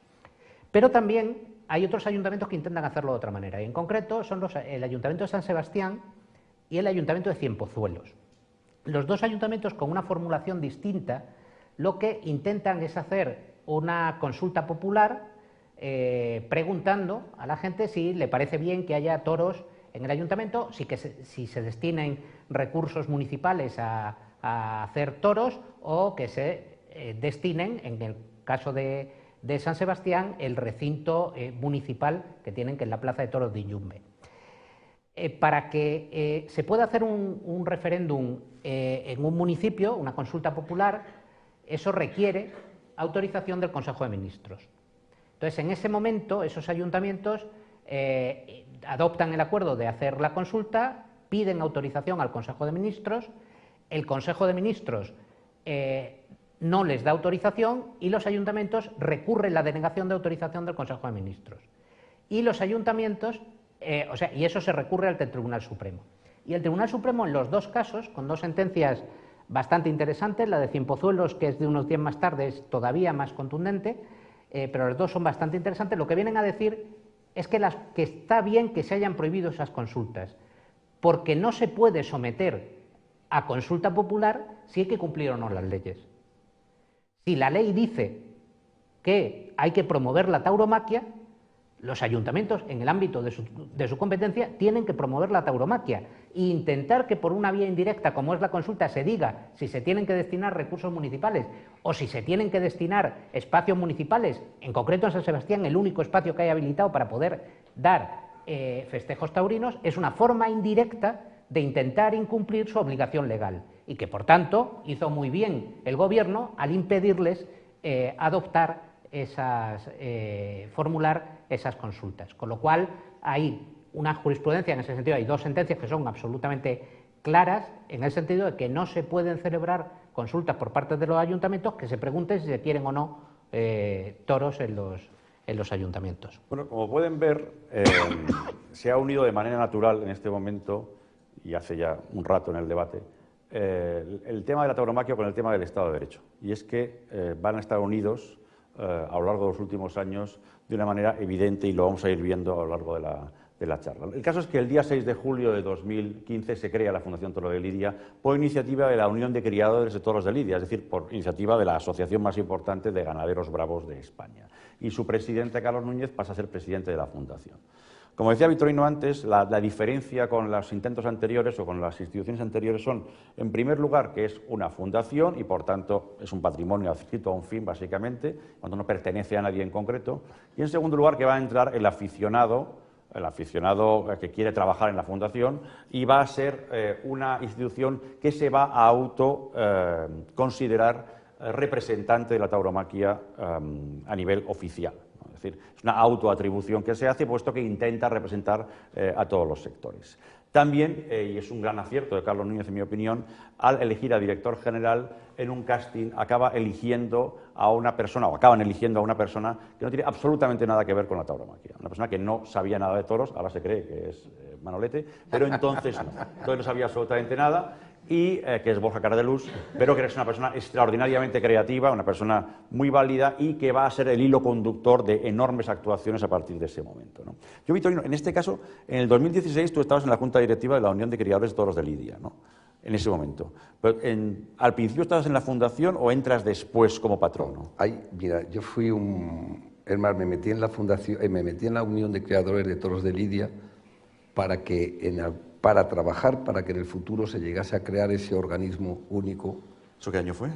C: Pero también hay otros ayuntamientos que intentan hacerlo de otra manera, y en concreto son el Ayuntamiento de San Sebastián y el Ayuntamiento de Cienpozuelos. Los dos ayuntamientos, con una formulación distinta, lo que intentan es hacer una consulta popular preguntando a la gente si le parece bien que haya toros en el ayuntamiento, si se destinen recursos municipales a hacer toros o que se destinen, en el caso de San Sebastián, el recinto municipal que tienen, que es la Plaza de Toros de Iñumbe. Para que se pueda hacer un referéndum en un municipio, una consulta popular, eso requiere autorización del Consejo de Ministros. Entonces, en ese momento, esos ayuntamientos adoptan el acuerdo de hacer la consulta, piden autorización al Consejo de Ministros, el Consejo de Ministros no les da autorización y los ayuntamientos recurren la denegación de autorización del Consejo de Ministros. Y los ayuntamientos... y eso se recurre al Tribunal Supremo. Y el Tribunal Supremo, en los dos casos, con dos sentencias bastante interesantes, la de Cienpozuelos, que es de unos días más tarde, es todavía más contundente, pero los dos son bastante interesantes, lo que vienen a decir es que está bien que se hayan prohibido esas consultas, porque no se puede someter a consulta popular si hay que cumplir o no las leyes. Si la ley dice que hay que promover la tauromaquia, los ayuntamientos, en el ámbito de su competencia, tienen que promover la tauromaquia e intentar que por una vía indirecta, como es la consulta, se diga si se tienen que destinar recursos municipales o si se tienen que destinar espacios municipales, en concreto en San Sebastián, el único espacio que hay habilitado para poder dar festejos taurinos, es una forma indirecta de intentar incumplir su obligación legal y que, por tanto, hizo muy bien el Gobierno al impedirles formular esas consultas. Con lo cual, hay una jurisprudencia en ese sentido, hay dos sentencias que son absolutamente claras en el sentido de que no se pueden celebrar consultas por parte de los ayuntamientos que se pregunten si se quieren o no toros en los ayuntamientos.
A: Bueno, como pueden ver, se ha unido de manera natural en este momento, y hace ya un rato en el debate, el tema de la tauromaquia con el tema del Estado de Derecho. Y es que van a estar unidos a lo largo de los últimos años de una manera evidente y lo vamos a ir viendo a lo largo de la charla. El caso es que el día 6 de julio de 2015 se crea la Fundación Toro de Lidia por iniciativa de la Unión de Criadores de Toros de Lidia, es decir, por iniciativa de la asociación más importante de ganaderos bravos de España. Y su presidente, Carlos Núñez, pasa a ser presidente de la Fundación. Como decía Victorino antes, la diferencia con los intentos anteriores o con las instituciones anteriores son, en primer lugar, que es una fundación y, por tanto, es un patrimonio adscrito a un fin, básicamente, cuando no pertenece a nadie en concreto. Y, en segundo lugar, que va a entrar el aficionado que quiere trabajar en la fundación y va a ser una institución que se va a considerar representante de la tauromaquia a nivel oficial. Es decir, es una autoatribución que se hace, puesto que intenta representar a todos los sectores. También, y es un gran acierto de Carlos Núñez, en mi opinión, al elegir a director general en un casting, acaban eligiendo a una persona que no tiene absolutamente nada que ver con la tauromaquia. Una persona que no sabía nada de toros, ahora se cree que es Manolete, pero entonces no. Entonces no sabía absolutamente nada. Y que es Borja Cardelús, pero que es una persona extraordinariamente creativa, una persona muy válida y que va a ser el hilo conductor de enormes actuaciones a partir de ese momento, ¿no? Yo, Victorino, en este caso, en el 2016 tú estabas en la Junta Directiva de la Unión de Criadores de Toros de Lidia, ¿no? En ese momento. Pero, ¿al principio estabas en la fundación o entras después como patrono?
B: Mira, yo fui es más, me metí en la fundación, me metí en la Unión de Criadores de Toros de Lidia para trabajar para que en el futuro se llegase a crear ese organismo único.
A: ¿Eso qué año fue?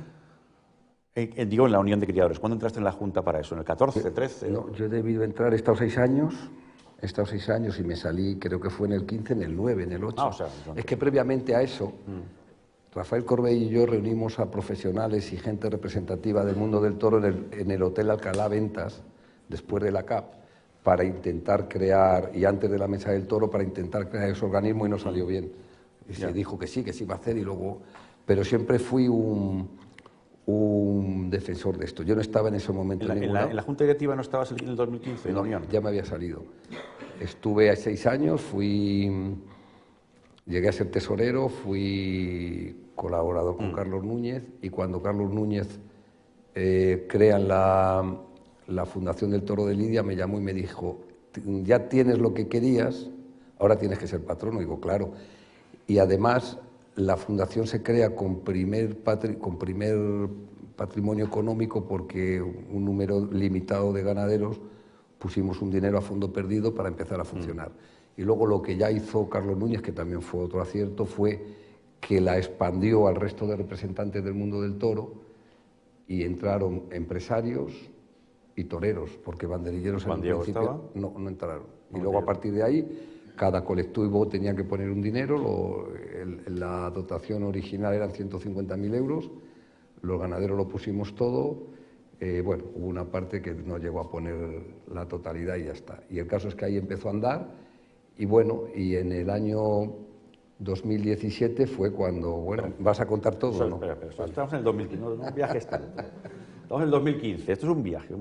A: Digo, en la Unión de Criadores. ¿Cuándo entraste en la Junta para eso? ¿En el 14, 13?
B: No, yo he debido entrar, he estado 6 años y me salí, creo que fue en el 15, en el 9, en el 8.
A: O sea, entonces...
B: Es que previamente a eso, Rafael Corbey y yo reunimos a profesionales y gente representativa del mundo del toro en el Hotel Alcalá Ventas, después de la CAP, para intentar crear, y antes de la Mesa del Toro, para intentar crear ese organismo, y no salió bien. Y se dijo que sí iba a hacer, y luego... Pero siempre fui un defensor de esto. Yo no estaba en ese momento
A: en la Junta Directiva no estabas en el 2015, en la Unión.
B: Ya me había salido. Estuve 6 años, llegué a ser tesorero, fui colaborador con Carlos Núñez, y cuando Carlos Núñez crean la Fundación del Toro de Lidia, me llamó y me dijo: ya tienes lo que querías, ahora tienes que ser patrono. Digo, claro. Y además la fundación se crea con primer patrimonio económico, porque un número limitado de ganaderos pusimos un dinero a fondo perdido para empezar a funcionar. Y luego lo que ya hizo Carlos Núñez, que también fue otro acierto, fue que la expandió al resto de representantes del mundo del toro, y entraron empresarios y toreros, porque banderilleros en un principio no entraron. Y luego, a partir de ahí, cada colectivo tenía que poner un dinero. La dotación original eran 150.000 euros, los ganaderos lo pusimos todo. Bueno, hubo una parte que no llegó a poner la totalidad y ya está. Y el caso es que ahí empezó a andar, y bueno, y en el año 2017 fue cuando, bueno, ¿vas a contar todo, no?
A: Espera, estamos en el 2015, no, un viaje está. Estamos en el 2015, esto es un viaje.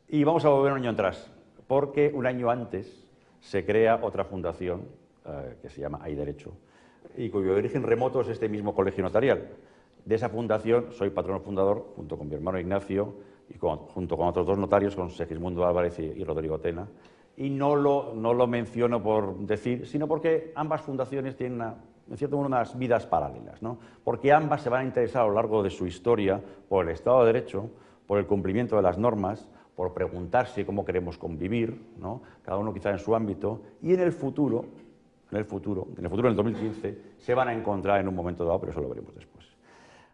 A: Y vamos a volver un año atrás, porque un año antes se crea otra fundación que se llama Hay Derecho, y cuyo origen remoto es este mismo colegio notarial. De esa fundación soy patrono fundador, junto con mi hermano Ignacio y junto con otros 2 notarios, con Segismundo Álvarez y Rodrigo Tena. Y no lo menciono por decir, sino porque ambas fundaciones tienen, en cierto modo, unas vidas paralelas, ¿no? Porque ambas se van a interesar a lo largo de su historia por el Estado de Derecho, por el cumplimiento de las normas, por preguntarse cómo queremos convivir, ¿no? Cada uno quizá en su ámbito, y en el futuro, en el 2015, se van a encontrar en un momento dado, pero eso lo veremos después.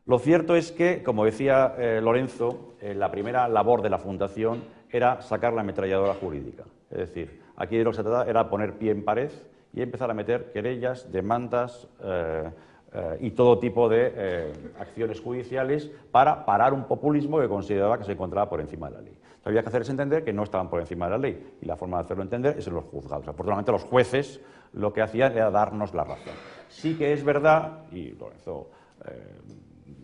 A: Lo cierto es que, como decía Lorenzo, la primera labor de la Fundación era sacar la ametralladora jurídica. Es decir, aquí de lo que se trataba era poner pie en pared y empezar a meter querellas, demandas y todo tipo de acciones judiciales para parar un populismo que consideraba que se encontraba por encima de la ley. Había que hacerles entender que no estaban por encima de la ley, y la forma de hacerlo entender es en los juzgados. Afortunadamente, los jueces lo que hacían era darnos la razón. Sí que es verdad, y Lorenzo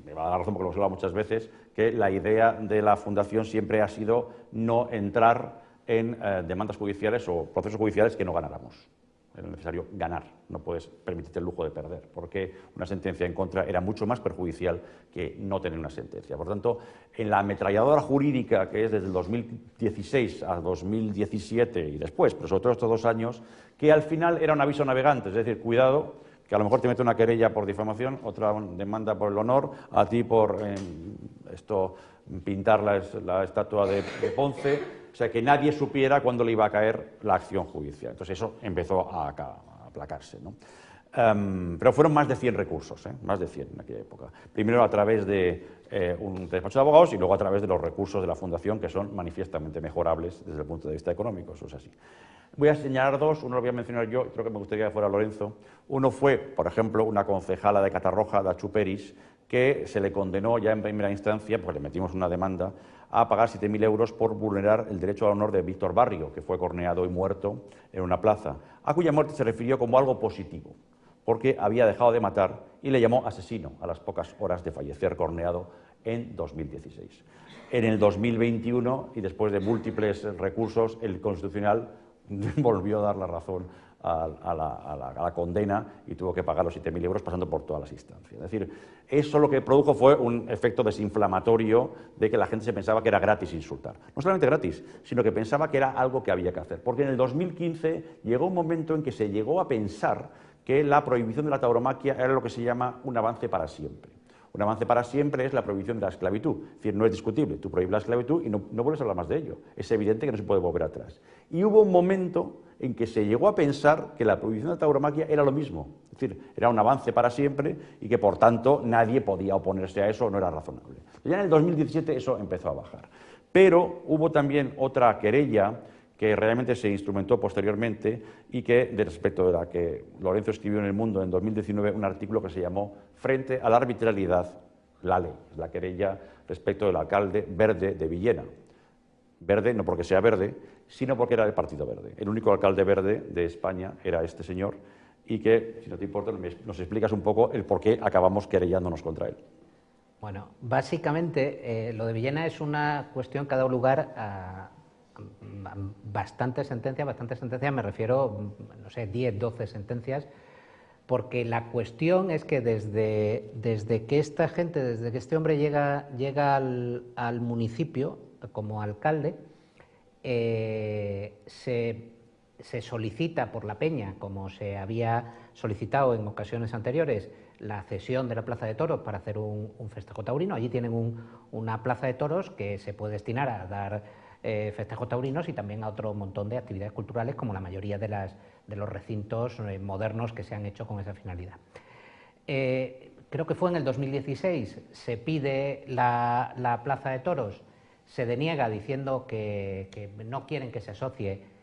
A: me va a dar razón porque lo hemos hablado muchas veces, que la idea de la Fundación siempre ha sido no entrar en demandas judiciales o procesos judiciales que no ganáramos. era necesario ganar, no puedes permitirte el lujo de perder, porque una sentencia en contra era mucho más perjudicial que no tener una sentencia. Por tanto, en la ametralladora jurídica, que es desde el 2016 a 2017 y después, pero sobre todo estos 2 años, que al final era un aviso navegante, es decir, cuidado, que a lo mejor te mete una querella por difamación, otra demanda por el honor, a ti por pintar la estatua de Ponce. O sea, que nadie supiera cuándo le iba a caer la acción judicial. Entonces eso empezó a aplacarse, ¿no? Pero fueron más de 100 recursos, más de 100 en aquella época. Primero a través de un despacho de abogados y luego a través de los recursos de la Fundación, que son manifiestamente mejorables desde el punto de vista económico, eso es así. Voy a señalar 2, uno lo voy a mencionar yo, creo que me gustaría que fuera Lorenzo. Uno fue, por ejemplo, una concejala de Catarroja, Dachu Peris, que se le condenó ya en primera instancia, porque le metimos una demanda, a pagar 7.000 euros por vulnerar el derecho al honor de Víctor Barrio, que fue corneado y muerto en una plaza, a cuya muerte se refirió como algo positivo, porque había dejado de matar y le llamó asesino a las pocas horas de fallecer corneado en 2016. En el 2021, y después de múltiples recursos, el Constitucional volvió a dar la razón a la condena y tuvo que pagar los 7.000 euros pasando por todas las instancias. Es decir, eso lo que produjo fue un efecto desinflamatorio de que la gente se pensaba que era gratis insultar. No solamente gratis, sino que pensaba que era algo que había que hacer. Porque en el 2015 llegó un momento en que se llegó a pensar que la prohibición de la tauromaquia era lo que se llama un avance para siempre. Un avance para siempre es la prohibición de la esclavitud. Es decir, no es discutible. Tú prohíbes la esclavitud y no vuelves a hablar más de ello. Es evidente que no se puede volver atrás. Y hubo un momento en que se llegó a pensar que la prohibición de la tauromaquia era lo mismo. Es decir, era un avance para siempre y que, por tanto, nadie podía oponerse a eso, no era razonable. Ya en el 2017 eso empezó a bajar. Pero hubo también otra querella que realmente se instrumentó posteriormente y que, de respecto de la que Lorenzo escribió en El Mundo en 2019, un artículo que se llamó Frente a la arbitrariedad, la ley, la querella respecto del alcalde Verde de Villena. Verde no porque sea verde, sino porque era del Partido Verde. El único alcalde verde de España era este señor y que, si no te importa, nos explicas un poco el por qué acabamos querellándonos contra él.
C: Bueno, básicamente lo de Villena es una cuestión que ha dado lugar a bastantes sentencias, me refiero, no sé, 10, 12 sentencias, porque la cuestión es que desde que esta gente, desde que este hombre llega al municipio como alcalde, se solicita por la Peña, como se había solicitado en ocasiones anteriores, la cesión de la Plaza de Toros para hacer un festejo taurino. Allí tienen una Plaza de Toros que se puede destinar a dar festejos taurinos y también a otro montón de actividades culturales, como la mayoría de los recintos modernos que se han hecho con esa finalidad. Creo que fue en el 2016, se pide la Plaza de Toros, se deniega diciendo que no quieren que se asocie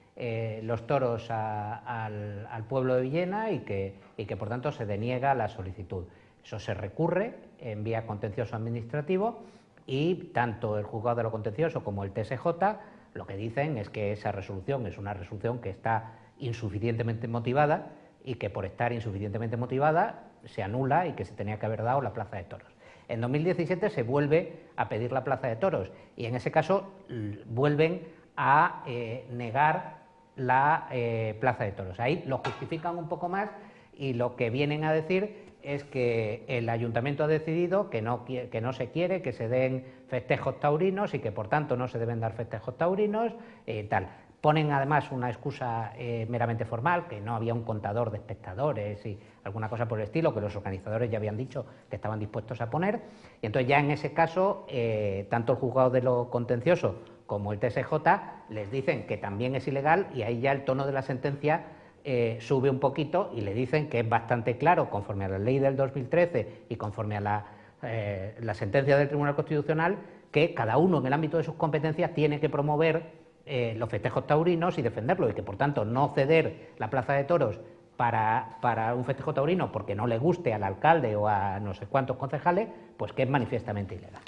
C: los toros al pueblo de Villena y que por tanto se deniega la solicitud. Eso se recurre en vía contencioso administrativo y tanto el juzgado de lo contencioso como el TSJ lo que dicen es que esa resolución es una resolución que está insuficientemente motivada y que por estar insuficientemente motivada se anula y que se tenía que haber dado la Plaza de Toros. En 2017 se vuelve a pedir la Plaza de Toros y en ese caso vuelven a negar la Plaza de Toros. Ahí lo justifican un poco más y lo que vienen a decir es que el ayuntamiento ha decidido que no se quiere que se den festejos taurinos y que por tanto no se deben dar festejos taurinos, tal. Ponen además una excusa meramente formal, que no había un contador de espectadores y alguna cosa por el estilo, que los organizadores ya habían dicho que estaban dispuestos a poner, y entonces ya en ese caso, tanto el juzgado de lo contencioso como el TSJ les dicen que también es ilegal y ahí ya el tono de la sentencia sube un poquito y le dicen que es bastante claro, conforme a la ley del 2013 y conforme a la sentencia del Tribunal Constitucional, que cada uno en el ámbito de sus competencias tiene que promover los festejos taurinos y defenderlo, y que por tanto no ceder la Plaza de Toros para un festejo taurino porque no le guste al alcalde o a no sé cuántos concejales, pues que es manifiestamente ilegal.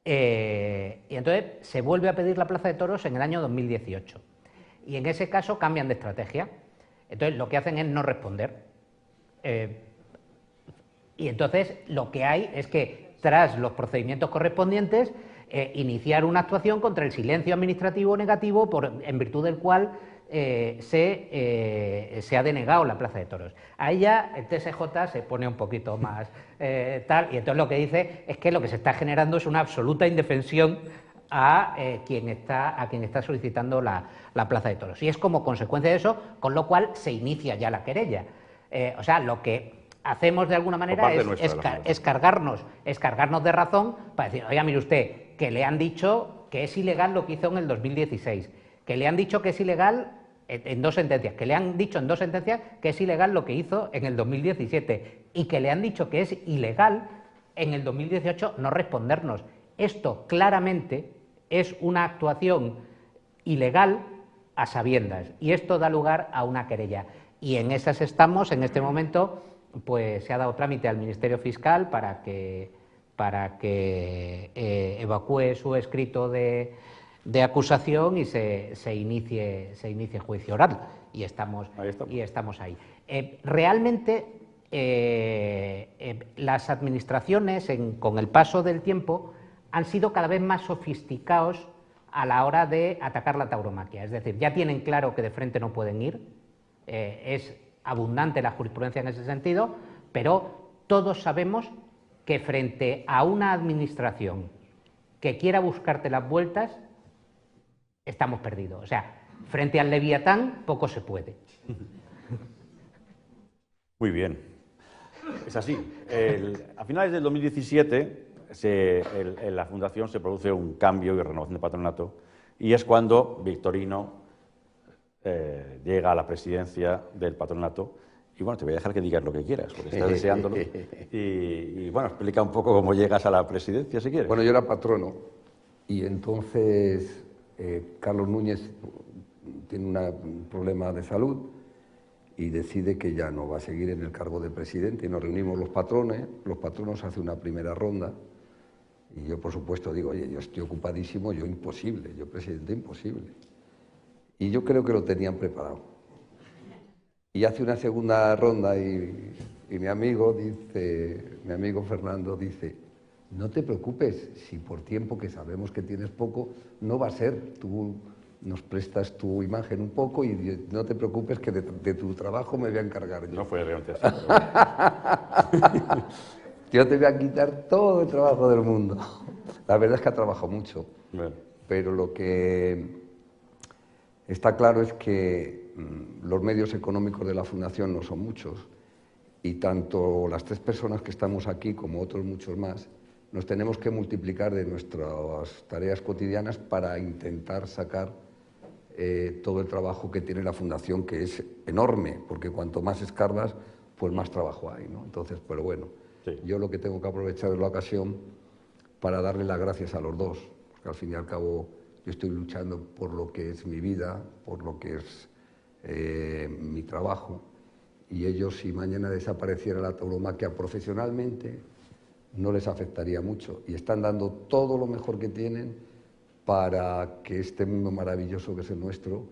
C: Y entonces se vuelve a pedir la Plaza de Toros en el año 2018. Y en ese caso cambian de estrategia. Entonces lo que hacen es no responder. Y entonces lo que hay es que tras los procedimientos correspondientes iniciar una actuación contra el silencio administrativo negativo en virtud del cual se ha denegado la Plaza de Toros. A ella el TSJ se pone un poquito más tal, y entonces lo que dice es que lo que se está generando es una absoluta indefensión a quien está solicitando la Plaza de Toros. Y es como consecuencia de eso, con lo cual se inicia ya la querella. O sea, lo que hacemos de alguna manera es cargarnos de razón para decir, oiga, mire usted, que le han dicho que es ilegal lo que hizo en el 2016, que le han dicho que es ilegal en 2 sentencias, que le han dicho en 2 sentencias que es ilegal lo que hizo en el 2017 y que le han dicho que es ilegal en el 2018 no respondernos. Esto claramente es una actuación ilegal a sabiendas y esto da lugar a una querella. Y en esas estamos en este momento, pues se ha dado trámite al Ministerio Fiscal para que evacúe su escrito de acusación y se inicie juicio oral. Y estamos ahí. Realmente las administraciones, con el paso del tiempo, han sido cada vez más sofisticados a la hora de atacar la tauromaquia. Es decir, ya tienen claro que de frente no pueden ir, es abundante la jurisprudencia en ese sentido, pero todos sabemos que frente a una administración que quiera buscarte las vueltas, estamos perdidos. O sea, frente al Leviatán poco se puede.
A: Muy bien. Es así. A finales del 2017, en la Fundación se produce un cambio y renovación de patronato, y es cuando Victorino llega a la presidencia del patronato. Y bueno, te voy a dejar que digas lo que quieras, porque estás deseándolo. Y bueno, explica un poco cómo llegas a la presidencia, si quieres.
B: Bueno, yo era patrono, y entonces Carlos Núñez tiene un problema de salud y decide que ya no va a seguir en el cargo de presidente. Y nos reunimos los patronos hacen una primera ronda, y yo, por supuesto, digo, oye, yo estoy ocupadísimo, yo imposible, yo presidente imposible. Y yo creo que lo tenían preparado. Y hace una segunda ronda y mi amigo Fernando dice, no te preocupes, si por tiempo, que sabemos que tienes poco, no va a ser, tú nos prestas tu imagen un poco y no te preocupes que de tu trabajo me voy a encargar yo.
A: No fue realmente así.
B: Yo te voy a quitar todo el trabajo del mundo. La verdad es que ha trabajado mucho, bueno, pero lo que está claro es que los medios económicos de la Fundación no son muchos, y tanto las 3 personas que estamos aquí como otros muchos más nos tenemos que multiplicar de nuestras tareas cotidianas para intentar sacar todo el trabajo que tiene la Fundación, que es enorme, porque cuanto más escarbas, pues más trabajo hay, ¿no? Entonces, pero bueno, sí, yo lo que tengo que aprovechar es la ocasión para darle las gracias a los dos, porque al fin y al cabo yo estoy luchando por lo que es mi vida, por lo que es mi trabajo, y ellos, si mañana desapareciera la tauromaquia profesionalmente, no les afectaría mucho, y están dando todo lo mejor que tienen para que este mundo maravilloso que es el nuestro,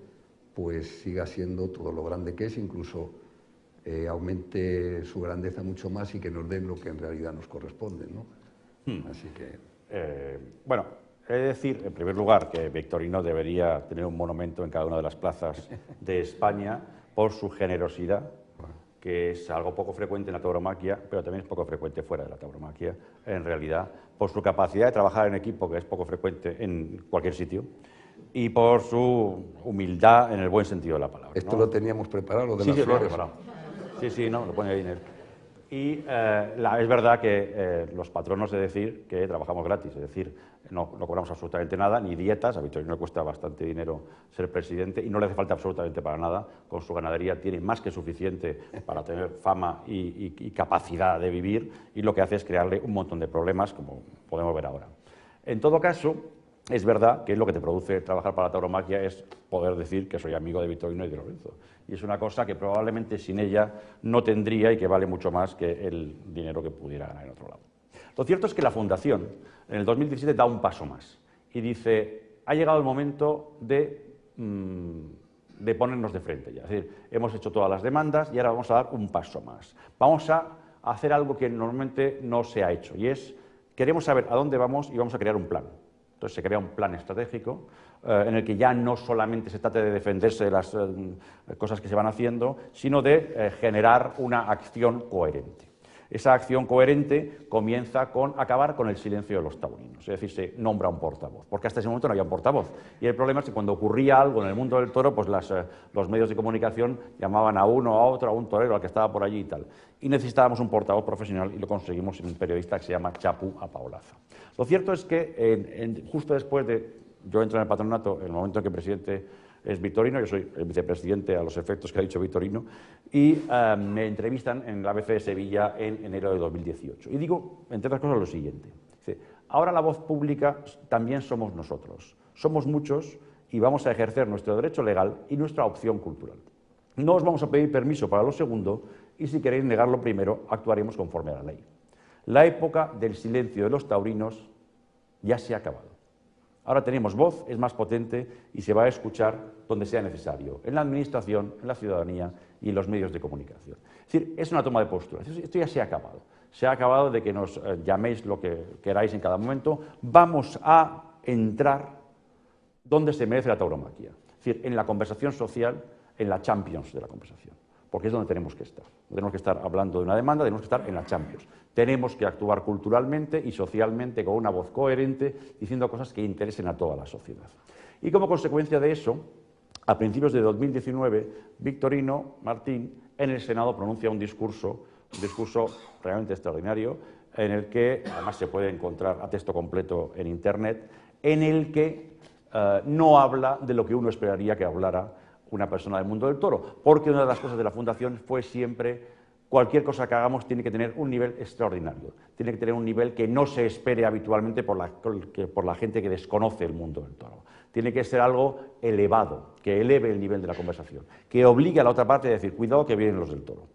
B: pues siga siendo todo lo grande que es, incluso aumente su grandeza mucho más y que nos den lo que en realidad nos corresponde, ¿no? Así que...
A: bueno, he de decir, en primer lugar, que Victorino debería tener un monumento en cada una de las plazas de España por su generosidad, que es algo poco frecuente en la tauromaquia, pero también es poco frecuente fuera de la tauromaquia, en realidad, por su capacidad de trabajar en equipo, que es poco frecuente en cualquier sitio, y por su humildad en el buen sentido de la palabra.
B: Esto, ¿no? Lo teníamos preparado, lo de
A: sí,
B: las flores.
A: Sí, no, lo pone ahí en él. Y es verdad que los patronos, es decir, que trabajamos gratis, es decir, no cobramos absolutamente nada, ni dietas. A Victorino le cuesta bastante dinero ser presidente y no le hace falta absolutamente para nada. Con su ganadería tiene más que suficiente para tener fama y capacidad de vivir, y lo que hace es crearle un montón de problemas, como podemos ver ahora. En todo caso, es verdad que lo que te produce trabajar para la tauromaquia es poder decir que soy amigo de Victorino y de Lorenzo. Y es una cosa que probablemente sin ella no tendría y que vale mucho más que el dinero que pudiera ganar en otro lado. Lo cierto es que la Fundación en el 2017 da un paso más y dice, ha llegado el momento de ponernos de frente ya. Es decir, hemos hecho todas las demandas y ahora vamos a dar un paso más. Vamos a hacer algo que normalmente no se ha hecho, y es, queremos saber a dónde vamos y vamos a crear un plan. Entonces se crea un plan estratégico en el que ya no solamente se trata de defenderse de las cosas que se van haciendo, sino de generar una acción coherente. Esa acción coherente comienza con acabar con el silencio de los taurinos, es decir, se nombra un portavoz, porque hasta ese momento no había un portavoz. Y el problema es que cuando ocurría algo en el mundo del toro, pues los medios de comunicación llamaban a uno, a otro, a un torero, al que estaba por allí y tal. Y necesitábamos un portavoz profesional y lo conseguimos en un periodista que se llama Chapu Apaolaza. Lo cierto es que justo después de yo entro en el patronato, en el momento en que el presidente es Vitorino, yo soy el vicepresidente a los efectos que ha dicho Vitorino, y me entrevistan en la ABC de Sevilla en enero de 2018. Y digo, entre otras cosas, lo siguiente. Dice, ahora la voz pública también somos nosotros. Somos muchos y vamos a ejercer nuestro derecho legal y nuestra opción cultural. No os vamos a pedir permiso para lo segundo y si queréis negarlo primero, actuaremos conforme a la ley. La época del silencio de los taurinos ya se ha acabado. Ahora tenemos voz, es más potente y se va a escuchar donde sea necesario, en la administración, en la ciudadanía y en los medios de comunicación. Es decir, es una toma de postura. Esto ya se ha acabado. Se ha acabado de que nos llaméis lo que queráis en cada momento. Vamos a entrar donde se merece la tauromaquia. Es decir, en la conversación social, en la Champions de la conversación. Porque es donde tenemos que estar. Tenemos que estar hablando de una demanda, tenemos que estar en la Champions. Tenemos que actuar culturalmente y socialmente con una voz coherente, diciendo cosas que interesen a toda la sociedad. Y como consecuencia de eso, a principios de 2019, Victorino Martín en el Senado pronuncia un discurso realmente extraordinario, en el que, además se puede encontrar a texto completo en Internet, en el que no habla de lo que uno esperaría que hablara una persona del mundo del toro, porque una de las cosas de la Fundación fue siempre cualquier cosa que hagamos tiene que tener un nivel extraordinario, tiene que tener un nivel que no se espere habitualmente por la gente que desconoce el mundo del toro. Tiene que ser algo elevado, que eleve el nivel de la conversación, que obligue a la otra parte a decir, cuidado que vienen los del toro,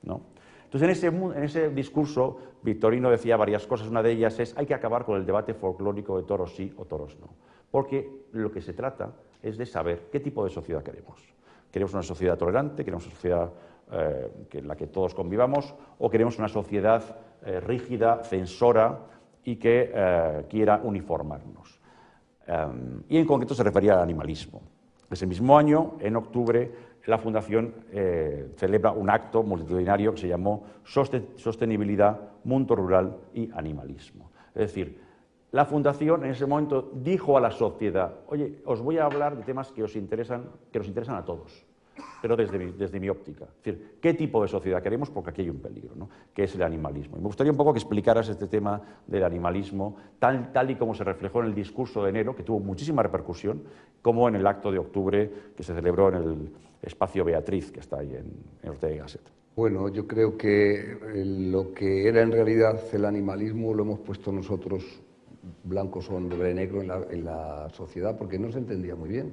A: ¿no? Entonces, en ese discurso, Victorino decía varias cosas. Una de ellas es, hay que acabar con el debate folclórico de toros sí o toros no, porque lo que se trata es de saber qué tipo de sociedad queremos. ¿Queremos una sociedad tolerante? ¿Queremos una sociedad en la que todos convivamos? ¿O queremos una sociedad rígida, censora y que quiera uniformarnos? Y en concreto se refería al animalismo. Ese mismo año, en octubre, la Fundación celebra un acto multitudinario que se llamó Sostenibilidad, Mundo Rural y Animalismo. Es decir, la Fundación en ese momento dijo a la sociedad, oye, os voy a hablar de temas que nos interesan a todos, pero desde mi óptica. Es decir, ¿qué tipo de sociedad queremos? Porque aquí hay un peligro, ¿no? Que es el animalismo. Y me gustaría un poco que explicaras este tema del animalismo, tal y como se reflejó en el discurso de enero, que tuvo muchísima repercusión, como en el acto de octubre que se celebró en el espacio Beatriz, que está ahí en Ortega y Gasset.
B: Bueno, yo creo que lo que era en realidad el animalismo lo hemos puesto nosotros blancos sobre negro en la sociedad porque no se entendía muy bien.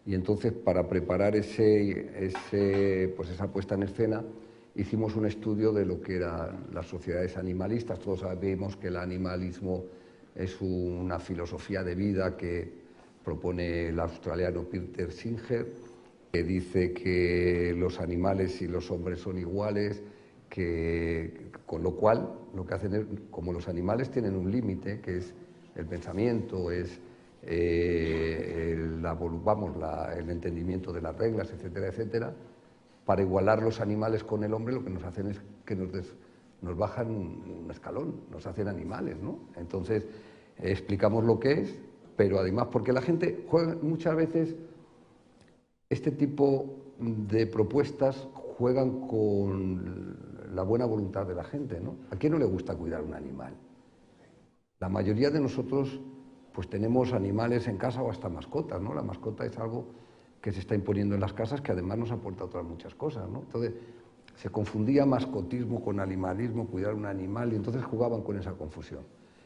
B: Y entonces, para preparar esa puesta en escena, hicimos un estudio de lo que eran las sociedades animalistas. Todos sabemos que el animalismo es una filosofía de vida que propone el australiano Peter Singer, que dice que los animales y los hombres son iguales, con lo cual lo que hacen es, como los animales tienen un límite, que es el pensamiento, es el entendimiento de las reglas, etcétera, etcétera, para igualar los animales con el hombre, lo que nos hacen es que nos bajan un escalón, nos hacen animales, ¿no? Entonces, explicamos lo que es, pero además porque la gente juega muchas veces, este tipo de propuestas juegan con la buena voluntad de la gente, ¿no? ¿A quién no le gusta cuidar un animal? La mayoría de nosotros pues tenemos animales en casa o hasta mascotas, ¿no? La mascota es algo que se está imponiendo en las casas, que además nos aporta otras muchas cosas, ¿no? Entonces, se confundía mascotismo con animalismo, cuidar un animal, y entonces jugaban con esa confusión.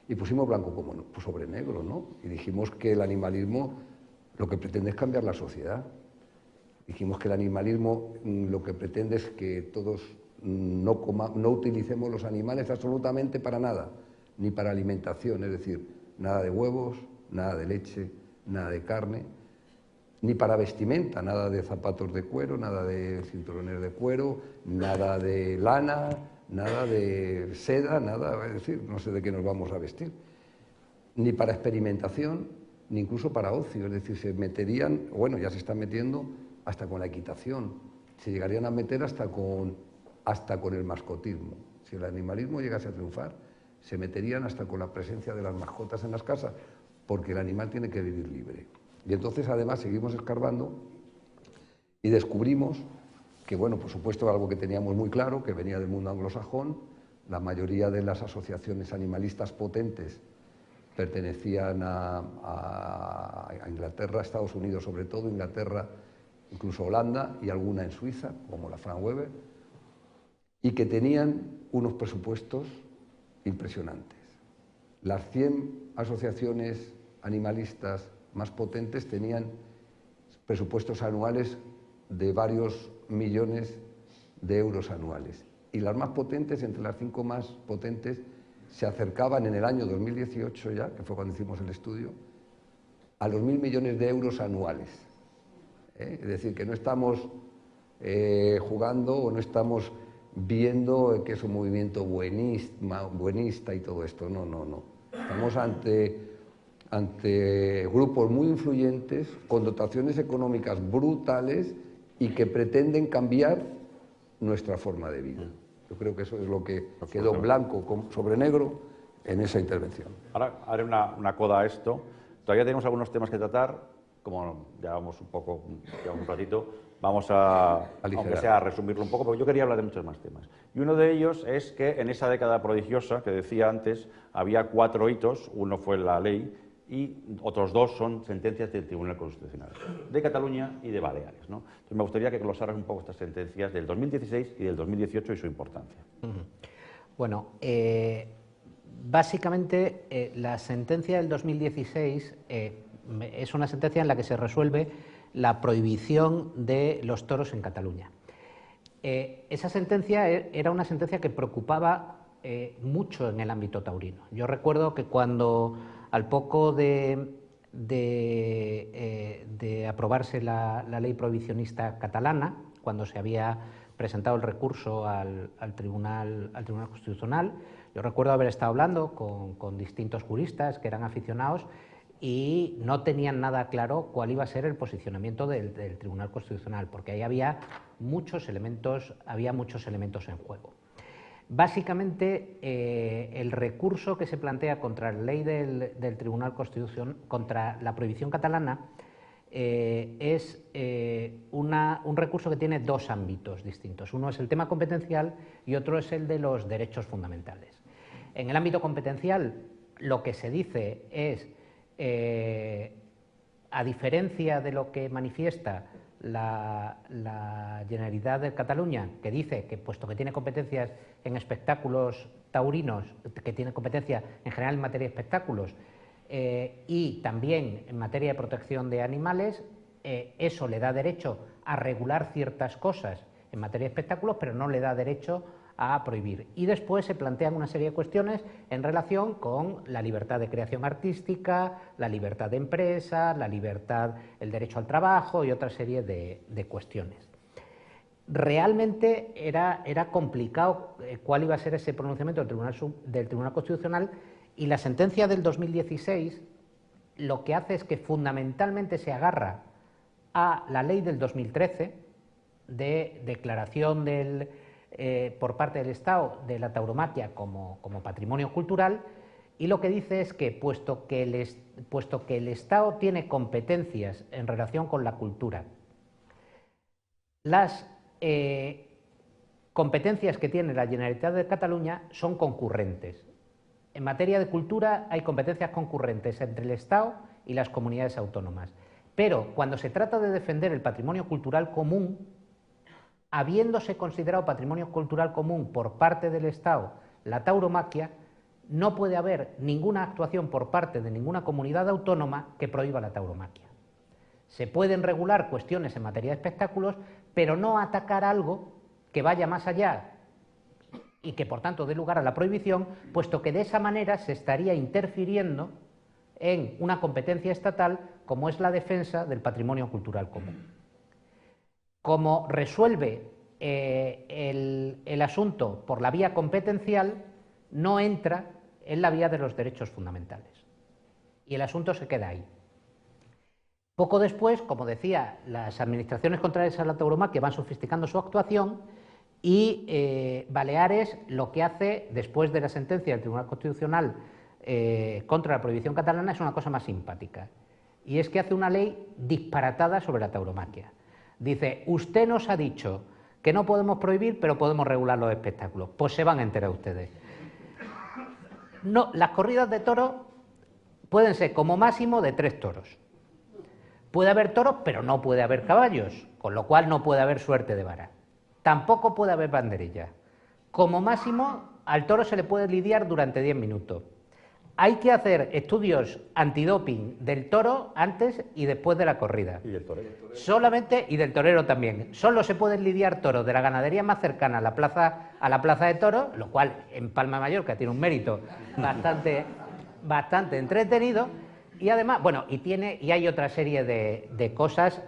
B: Y pusimos blanco sobre negro, ¿no? Y dijimos que el animalismo lo que pretende es cambiar la sociedad. Dijimos que el animalismo lo que pretende es que todos no utilicemos los animales absolutamente para nada, ni para alimentación, es decir, nada de huevos, nada de leche, nada de carne, ni para vestimenta, nada de zapatos de cuero, nada de cinturones de cuero, nada de lana, nada de seda, nada, es decir, no sé de qué nos vamos a vestir, ni para experimentación, ni incluso para ocio, es decir, se meterían, bueno, ya se están metiendo hasta con la equitación, se llegarían a meter hasta con el mascotismo. Si el animalismo llegase a triunfar, se meterían hasta con la presencia de las mascotas en las casas, porque el animal tiene que vivir libre. Y entonces, además, seguimos escarbando y descubrimos que, bueno, por supuesto, algo que teníamos muy claro, que venía del mundo anglosajón, la mayoría de las asociaciones animalistas potentes pertenecían a Inglaterra, a Estados Unidos sobre todo, Inglaterra, incluso Holanda y alguna en Suiza, como la Frank Weber, y que tenían unos presupuestos impresionantes. Las 100 asociaciones animalistas más potentes tenían presupuestos anuales de varios millones de euros anuales. Y las más potentes, entre las 5 más potentes, se acercaban en el año 2018 ya, que fue cuando hicimos el estudio, a los 1.000 millones de euros anuales. Es decir, que no estamos jugando o no estamos viendo que es un movimiento buenista y todo esto. No, no, no. Estamos ante grupos muy influyentes, con dotaciones económicas brutales y que pretenden cambiar nuestra forma de vida. Yo creo que eso es lo que quedó blanco sobre negro en esa intervención.
A: Ahora haré una coda a esto. Todavía tenemos algunos temas que tratar, como ya vamos un poco, llevamos un ratito, vamos a aunque sea a resumirlo un poco, porque yo quería hablar de muchos más temas. Y uno de ellos es que en esa década prodigiosa que decía antes, había 4 hitos, uno fue la ley y otros 2 son sentencias del Tribunal Constitucional, de Cataluña y de Baleares, ¿no? Entonces me gustaría que glosaras un poco estas sentencias del 2016 y del 2018 y su importancia.
C: Bueno, básicamente la sentencia del 2016 es una sentencia en la que se resuelve la prohibición de los toros en Cataluña. Esa sentencia era una sentencia que preocupaba mucho en el ámbito taurino. Yo recuerdo que cuando al poco de aprobarse la ley prohibicionista catalana, cuando se había presentado el recurso al Tribunal Constitucional, yo recuerdo haber estado hablando con distintos juristas que eran aficionados y no tenían nada claro cuál iba a ser el posicionamiento del Tribunal Constitucional, porque ahí había muchos elementos en juego. Básicamente, el recurso que se plantea contra la ley del Tribunal Constitucional, contra la prohibición catalana, es un recurso que tiene 2 ámbitos distintos. Uno es el tema competencial y otro es el de los derechos fundamentales. En el ámbito competencial, lo que se dice es, a diferencia de lo que manifiesta la Generalitat de Cataluña, que dice que puesto que tiene competencias en espectáculos taurinos, que tiene competencia en general en materia de espectáculos y también en materia de protección de animales, eso le da derecho a regular ciertas cosas en materia de espectáculos, pero no le da derecho a prohibir. Y después se plantean una serie de cuestiones en relación con la libertad de creación artística, la libertad de empresa, la libertad, el derecho al trabajo y otra serie de cuestiones. Realmente era complicado cuál iba a ser ese pronunciamiento del Tribunal Constitucional, y la sentencia del 2016 lo que hace es que fundamentalmente se agarra a la ley del 2013 de declaración por parte del Estado de la tauromaquia como patrimonio cultural, y lo que dice es que puesto que el Estado tiene competencias en relación con la cultura, las competencias que tiene la Generalitat de Cataluña son concurrentes. En materia de cultura hay competencias concurrentes entre el Estado y las comunidades autónomas, pero cuando se trata de defender el patrimonio cultural común, habiéndose considerado patrimonio cultural común por parte del Estado la tauromaquia, no puede haber ninguna actuación por parte de ninguna comunidad autónoma que prohíba la tauromaquia. Se pueden regular cuestiones en materia de espectáculos, pero no atacar algo que vaya más allá y que por tanto dé lugar a la prohibición, puesto que de esa manera se estaría interfiriendo en una competencia estatal como es la defensa del patrimonio cultural común. Como resuelve el asunto por la vía competencial, no entra en la vía de los derechos fundamentales. Y el asunto se queda ahí. Poco después, como decía, las administraciones contrarias a la tauromaquia van sofisticando su actuación y Baleares lo que hace, después de la sentencia del Tribunal Constitucional contra la prohibición catalana, es una cosa más simpática. Y es que hace una ley disparatada sobre la tauromaquia. Dice, usted nos ha dicho que no podemos prohibir, pero podemos regular los espectáculos. Pues se van a enterar ustedes. No, las corridas de toros pueden ser como máximo de 3 toros. Puede haber toros, pero no puede haber caballos, con lo cual no puede haber suerte de vara. Tampoco puede haber banderilla. Como máximo, al toro se le puede lidiar durante 10 minutos. Hay que hacer estudios antidoping del toro antes y después de la corrida.
A: ¿Y del torero?
C: Solamente, y del torero también. Solo se pueden lidiar toros de la ganadería más cercana a la plaza de toros, lo cual en Palma de Mallorca tiene un mérito bastante entretenido. Y además, bueno, y hay otra serie de cosas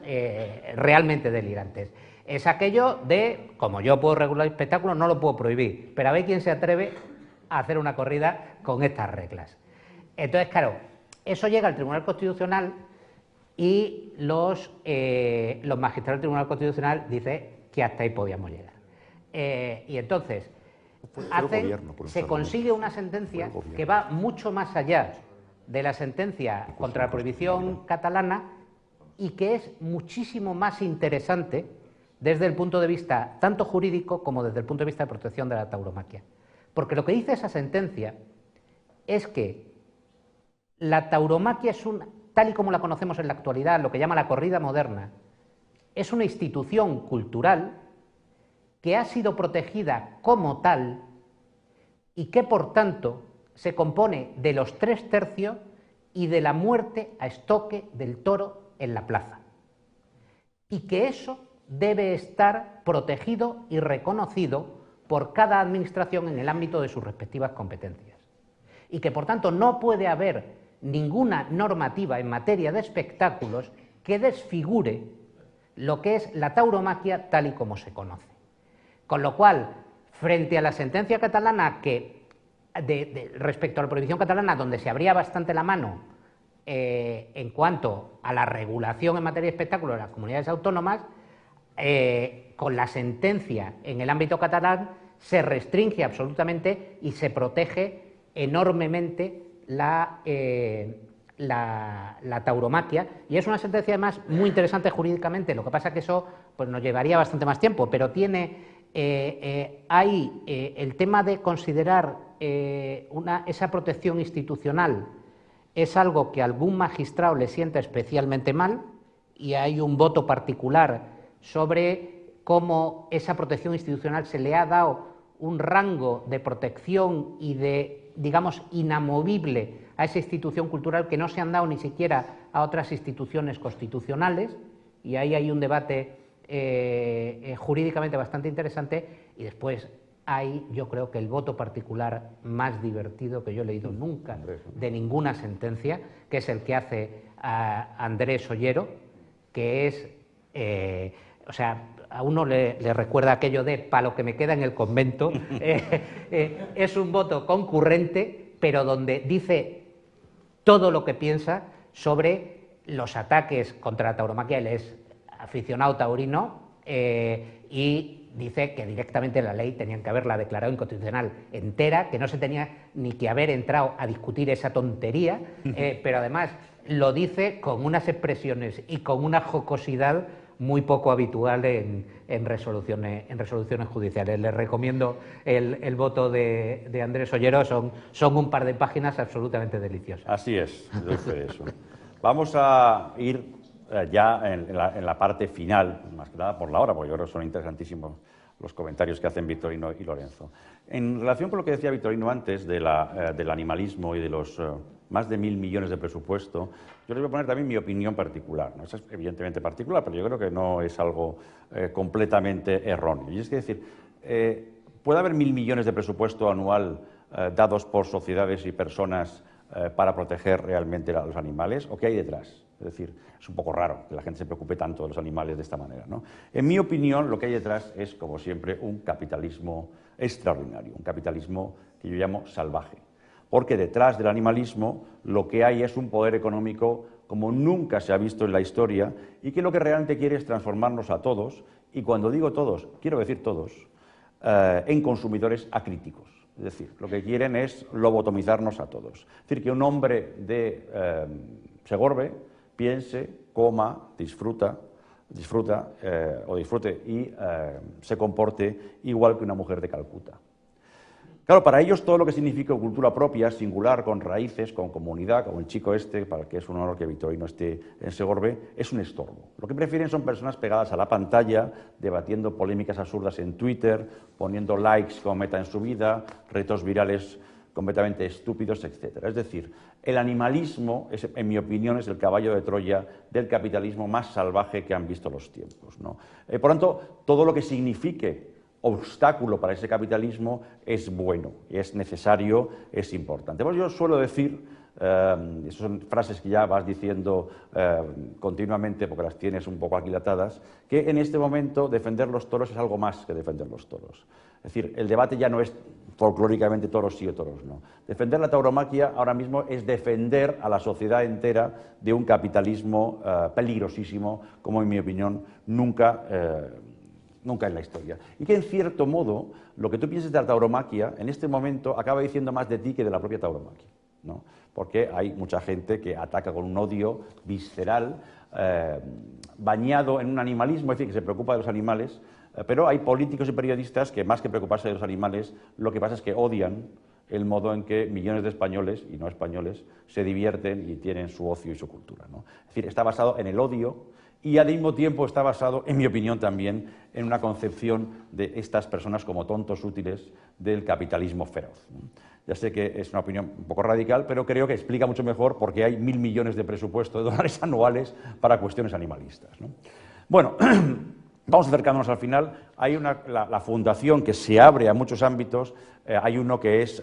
C: realmente delirantes. Es aquello de, como yo puedo regular espectáculos, no lo puedo prohibir, pero a ver quién se atreve a hacer una corrida con estas reglas. Entonces, claro, eso llega al Tribunal Constitucional y los magistrados del Tribunal Constitucional dicen que hasta ahí podíamos llegar. Y entonces se consigue una sentencia que va mucho más allá de la sentencia contra la prohibición catalana y que es muchísimo más interesante desde el punto de vista tanto jurídico como desde el punto de vista de protección de la tauromaquia. Porque lo que dice esa sentencia es que la tauromaquia es tal y como la conocemos en la actualidad, lo que llama la corrida moderna, es una institución cultural que ha sido protegida como tal y que por tanto se compone de los 3/3 y de la muerte a estoque del toro en la plaza. Y que eso debe estar protegido y reconocido por cada administración en el ámbito de sus respectivas competencias. Y que por tanto no puede haber ninguna normativa en materia de espectáculos que desfigure lo que es la tauromaquia tal y como se conoce. Con lo cual, frente a la sentencia catalana respecto a la prohibición catalana, donde se abría bastante la mano en cuanto a la regulación en materia de espectáculos de las comunidades autónomas, con la sentencia en el ámbito catalán se restringe absolutamente y se protege enormemente la tauromaquia, y es una sentencia además muy interesante jurídicamente. Lo que pasa es que eso pues, nos llevaría bastante más tiempo, pero tiene ahí el tema de considerar esa protección institucional es algo que a algún magistrado le sienta especialmente mal, y hay un voto particular sobre cómo esa protección institucional se le ha dado un rango de protección y de, digamos, inamovible a esa institución cultural que no se han dado ni siquiera a otras instituciones constitucionales, y ahí hay un debate jurídicamente bastante interesante. Y después hay, yo creo que el voto particular más divertido que yo he leído nunca de ninguna sentencia, que es el que hace a Andrés Ollero, que es, o sea, a uno le recuerda aquello de "pa' lo que me queda en el convento". Es un voto concurrente, pero donde dice todo lo que piensa sobre los ataques contra la tauromaquia. Él es aficionado taurino y dice que directamente la ley tenían que haberla declarado inconstitucional entera, que no se tenía ni que haber entrado a discutir esa tontería, pero además lo dice con unas expresiones y con una jocosidad muy poco habitual en resoluciones judiciales. Les recomiendo el voto de Andrés Ollero, son un par de páginas absolutamente deliciosas.
A: Así es, doy fe de eso. Vamos a ir ya en la parte final, más que nada por la hora, porque yo creo que son interesantísimos los comentarios que hacen Victorino y Lorenzo. En relación con lo que decía Victorino antes del animalismo y de los más de 1.000 millones de presupuesto, yo les voy a poner también mi opinión particular, ¿no? Esa es evidentemente particular, pero yo creo que no es algo completamente erróneo. Y es que decir, ¿puede haber 1.000 millones de presupuesto anual dados por sociedades y personas para proteger realmente a los animales? ¿O qué hay detrás? Es decir, es un poco raro que la gente se preocupe tanto de los animales de esta manera, ¿no? En mi opinión, lo que hay detrás es, como siempre, un capitalismo extraordinario, un capitalismo que yo llamo salvaje, porque detrás del animalismo lo que hay es un poder económico como nunca se ha visto en la historia y que lo que realmente quiere es transformarnos a todos, y cuando digo todos, quiero decir todos, en consumidores acríticos. Es decir, lo que quieren es lobotomizarnos a todos. Es decir, que un hombre de Segorbe piense, coma, disfrute y se comporte igual que una mujer de Calcuta. Claro, para ellos todo lo que significa cultura propia, singular, con raíces, con comunidad, como el chico este, para el que es un honor que Victorino esté en Segorbe, es un estorbo. Lo que prefieren son personas pegadas a la pantalla, debatiendo polémicas absurdas en Twitter, poniendo likes como meta en su vida, retos virales completamente estúpidos, etc. Es decir, el animalismo, en mi opinión, es el caballo de Troya del capitalismo más salvaje que han visto los tiempos, ¿no? Por tanto, todo lo que signifique obstáculo para ese capitalismo es bueno, es necesario, es importante. Pues yo suelo decir, esas son frases que ya vas diciendo continuamente porque las tienes un poco aquilatadas, que en este momento defender los toros es algo más que defender los toros. Es decir, el debate ya no es folclóricamente toros sí o toros no. Defender la tauromaquia ahora mismo es defender a la sociedad entera de un capitalismo peligrosísimo, como en mi opinión nunca en la historia. Y que en cierto modo, lo que tú pienses de la tauromaquia, en este momento acaba diciendo más de ti que de la propia tauromaquia, ¿no? Porque hay mucha gente que ataca con un odio visceral, bañado en un animalismo, es decir, que se preocupa de los animales, pero hay políticos y periodistas que más que preocuparse de los animales, lo que pasa es que odian el modo en que millones de españoles, y no españoles, se divierten y tienen su ocio y su cultura, ¿no? Es decir, está basado en el odio, y al mismo tiempo está basado, en mi opinión también, en una concepción de estas personas como tontos útiles del capitalismo feroz. Ya sé que es una opinión un poco radical, pero creo que explica mucho mejor por qué hay 1.000 millones de presupuesto de dólares anuales para cuestiones animalistas, ¿no? Bueno, vamos acercándonos al final. Hay la fundación que se abre a muchos ámbitos. Hay uno que es,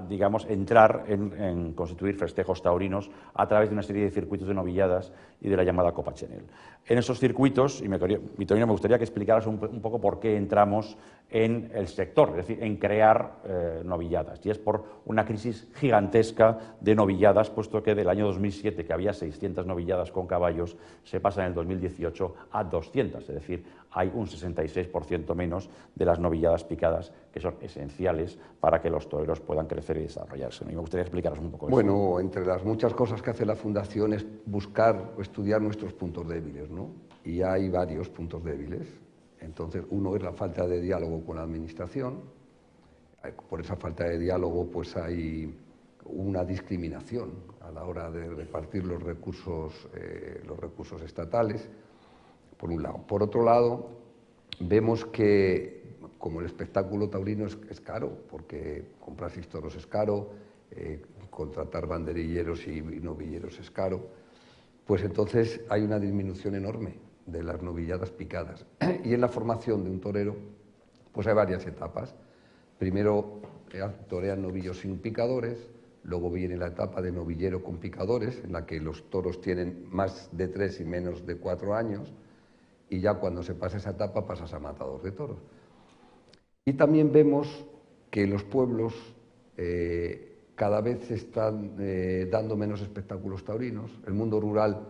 A: digamos, entrar en constituir festejos taurinos a través de una serie de circuitos de novilladas y de la llamada Copa Chenel. En esos circuitos, y Victorino, me gustaría que explicaras un poco por qué entramos en el sector, es decir, en crear novilladas. Y es por una crisis gigantesca de novilladas, puesto que del año 2007, que había 600 novilladas con caballos, se pasa en el 2018 a 200, es decir, hay un 66% menos de las novilladas picadas, que son esenciales para que los toreros puedan crecer y desarrollarse, ¿no? Y me gustaría explicaros un poco eso.
B: Bueno, entre las muchas cosas que hace la Fundación es buscar o estudiar nuestros puntos débiles, ¿no? Y hay varios puntos débiles. Entonces, uno es la falta de diálogo con la Administración. Por esa falta de diálogo, pues hay una discriminación a la hora de repartir los recursos estatales, por un lado. Por otro lado, vemos que como el espectáculo taurino es caro, porque comprar 6 toros es caro, contratar banderilleros y novilleros es caro, pues entonces hay una disminución enorme de las novilladas picadas. Y en la formación de un torero, pues hay varias etapas. Primero torean novillos sin picadores, luego viene la etapa de novillero con picadores, en la que los toros tienen más de 3 y menos de 4 años, y ya cuando se pasa esa etapa pasas a matador de toros. Y también vemos que los pueblos cada vez están dando menos espectáculos taurinos, el mundo rural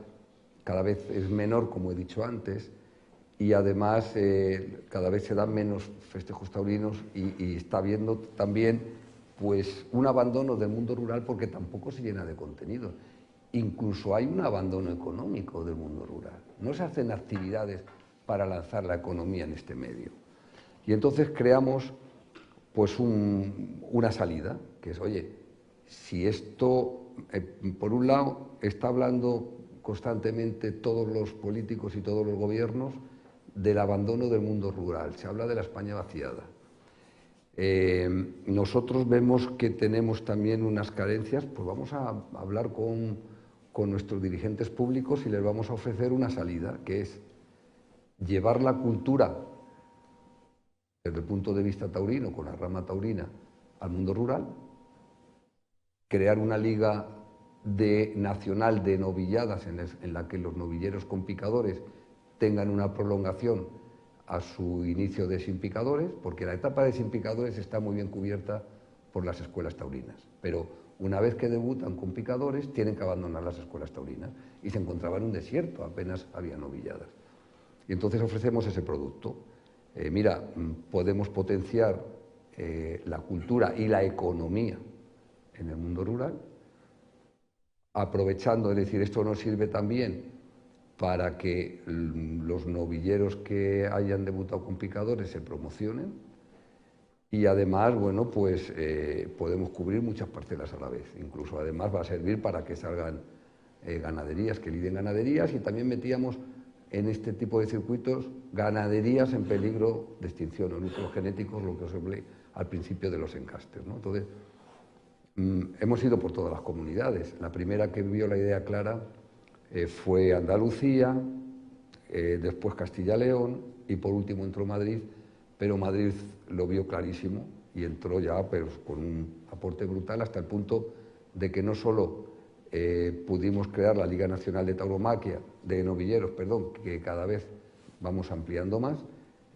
B: cada vez es menor, como he dicho antes, y además cada vez se dan menos festejos taurinos y está habiendo también pues, un abandono del mundo rural porque tampoco se llena de contenido. Incluso hay un abandono económico del mundo rural. No se hacen actividades para lanzar la economía en este medio. Y entonces creamos pues una salida, que es, oye, si esto, por un lado, está hablando constantemente todos los políticos y todos los gobiernos del abandono del mundo rural, se habla de la España vaciada. Nosotros vemos que tenemos también unas carencias, pues vamos a hablar con nuestros dirigentes públicos y les vamos a ofrecer una salida, que es llevar la cultura desde el punto de vista taurino, con la rama taurina, al mundo rural, crear una liga nacional de novilladas en la que los novilleros con picadores tengan una prolongación a su inicio de sin picadores, porque la etapa de sin picadores está muy bien cubierta por las escuelas taurinas, pero Una vez que debutan con picadores, tienen que abandonar las escuelas taurinas y se encontraban en un desierto, apenas había novilladas. Y entonces ofrecemos ese producto. Mira, podemos potenciar la cultura y la economía en el mundo rural, aprovechando, es decir, esto nos sirve también para que los novilleros que hayan debutado con picadores se promocionen y además, bueno, pues podemos cubrir muchas parcelas a la vez. Incluso además va a servir para que salgan ganaderías, que lidien ganaderías, y también metíamos en este tipo de circuitos ganaderías en peligro de extinción o núcleos genéticos, lo que os hablé al principio de los encastes, ¿no? Entonces, hemos ido por todas las comunidades. La primera que vio la idea clara fue Andalucía, después Castilla-León y por último entró Madrid, pero Madrid lo vio clarísimo y entró ya pues, con un aporte brutal hasta el punto de que no solo pudimos crear la Liga Nacional de Tauromaquia, de Novilleros, perdón, que cada vez vamos ampliando más.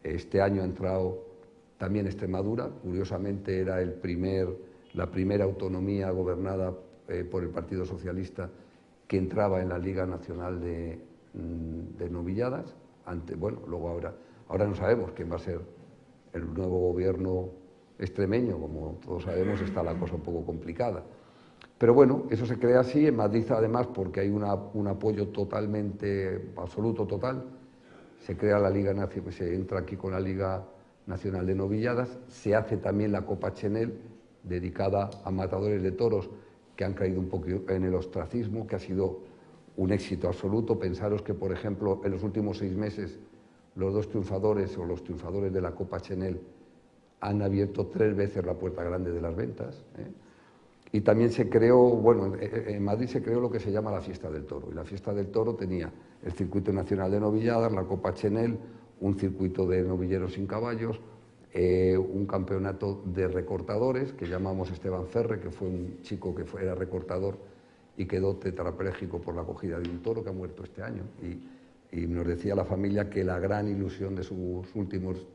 B: Este año ha entrado también Extremadura, curiosamente era la primera autonomía gobernada por el Partido Socialista que entraba en la Liga Nacional de Novilladas. Bueno, luego ahora no sabemos quién va a ser el nuevo gobierno extremeño, como todos sabemos está la cosa un poco complicada. Pero bueno, eso se crea así, en Madrid además porque hay un apoyo totalmente, absoluto, total, se crea la Liga Nacional, se entra aquí con la Liga Nacional de Novilladas, se hace también la Copa Chenel, dedicada a matadores de toros que han caído un poco en el ostracismo, que ha sido un éxito absoluto. Pensaros que, por ejemplo, en los últimos 6 meses, los 2 triunfadores o los triunfadores de la Copa Chenel han abierto 3 veces la puerta grande de las ventas, Y también se creó, bueno, en Madrid se creó lo que se llama la Fiesta del Toro. Y la Fiesta del Toro tenía el Circuito Nacional de Novilladas, la Copa Chenel, un circuito de novilleros sin caballos, un campeonato de recortadores, que llamamos Esteban Ferre, que fue un chico que era recortador y quedó tetrapléjico por la cogida de un toro, que ha muerto este año. Y nos decía la familia que la gran ilusión de sus últimos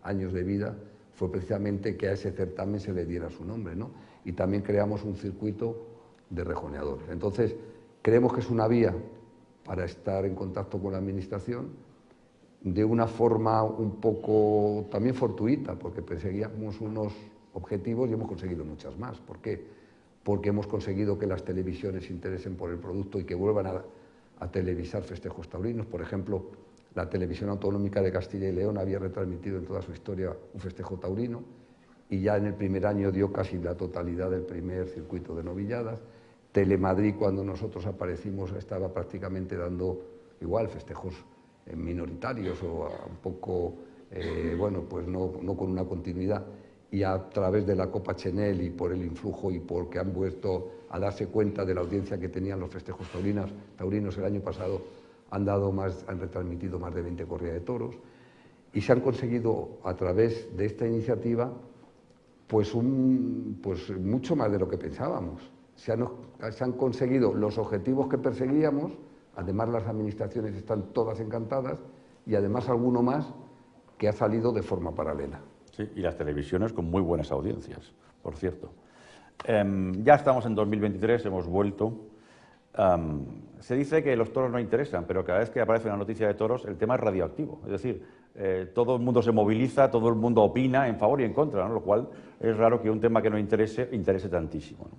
B: años de vida fue precisamente que a ese certamen se le diera su nombre, ¿no? Y también creamos un circuito de rejoneadores. Entonces, creemos que es una vía para estar en contacto con la Administración de una forma un poco también fortuita, porque perseguíamos unos objetivos y hemos conseguido muchas más. ¿Por qué? Porque hemos conseguido que las televisiones se interesen por el producto y que vuelvan a televisar festejos taurinos. Por ejemplo, la Televisión Autonómica de Castilla y León había retransmitido en toda su historia un festejo taurino y ya en el primer año dio casi la totalidad del primer circuito de novilladas. Telemadrid, cuando nosotros aparecimos, estaba prácticamente dando igual festejos minoritarios o un poco, bueno, pues no con una continuidad. Y a través de la Copa Chenel y por el influjo y porque han vuelto a darse cuenta de la audiencia que tenían los festejos taurinos el año pasado, han retransmitido más de 20 corridas de toros y se han conseguido a través de esta iniciativa pues mucho más de lo que pensábamos. Se han conseguido los objetivos que perseguíamos, además las administraciones están todas encantadas y además alguno más que ha salido de forma paralela.
A: Sí, y las televisiones con muy buenas audiencias, por cierto. Ya estamos en 2023, hemos vuelto. Se dice que los toros no interesan, pero cada vez que aparece una noticia de toros, el tema es radioactivo. Es decir, todo el mundo se moviliza, todo el mundo opina en favor y en contra, ¿no? Lo cual es raro que un tema que no interese tantísimo, ¿no?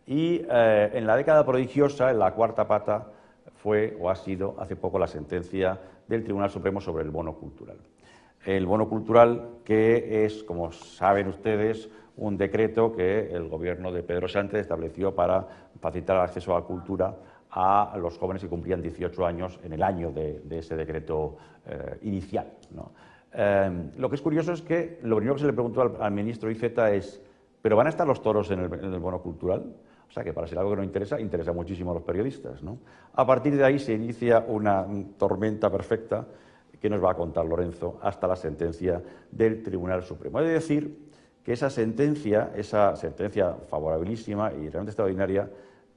A: Y en la década prodigiosa, en la cuarta pata, fue o ha sido hace poco la sentencia del Tribunal Supremo sobre el bono cultural. El bono cultural, que es, como saben ustedes, un decreto que el gobierno de Pedro Sánchez estableció para facilitar el acceso a la cultura a los jóvenes que cumplían 18 años en el año de ese decreto inicial, ¿no? Lo que es curioso es que lo primero que se le preguntó al ministro Iceta es ¿pero van a estar los toros en el bono cultural? O sea que para ser algo que no interesa, interesa muchísimo a los periodistas, ¿no? A partir de ahí se inicia una tormenta perfecta que nos va a contar Lorenzo hasta la sentencia del Tribunal Supremo. He de decir que esa sentencia favorabilísima y realmente extraordinaria,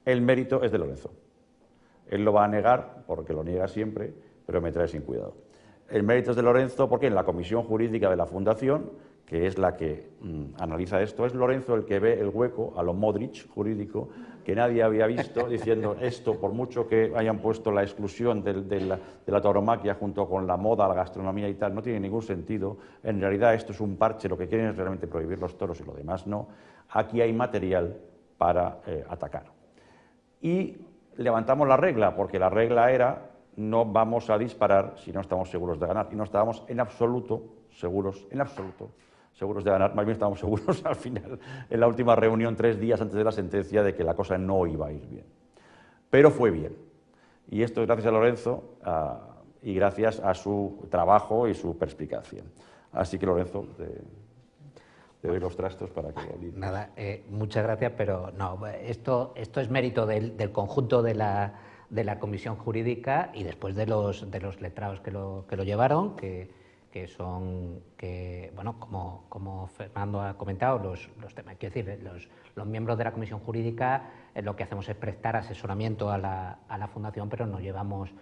A: el mérito es de Lorenzo. Él lo va a negar, porque lo niega siempre, pero me trae sin cuidado. El mérito es de Lorenzo porque en la comisión jurídica de la Fundación, que es la que analiza esto, es Lorenzo el que ve el hueco a lo Modric jurídico que nadie había visto, diciendo esto, por mucho que hayan puesto la exclusión de la tauromaquia junto con la moda, la gastronomía y tal, no tiene ningún sentido. En realidad esto es un parche, lo que quieren es realmente prohibir los toros y lo demás no. Aquí hay material para atacar. Y levantamos la regla, porque la regla era no vamos a disparar si no estamos seguros de ganar. Y no estábamos en absoluto seguros de ganar, más bien estábamos seguros al final, en la última reunión, 3 días antes de la sentencia, de que la cosa no iba a ir bien. Pero fue bien. Y esto es gracias a Lorenzo y gracias a su trabajo y su perspicacia. Así que, Lorenzo, te doy los trastos para que lo limpes.
C: Nada, muchas gracias, pero no, esto es mérito del conjunto de la Comisión Jurídica y después de los letrados que lo llevaron, bueno, como Fernando ha comentado, los temas, quiero decir, los miembros de la Comisión Jurídica lo que hacemos es prestar asesoramiento a la Fundación, pero no llevamos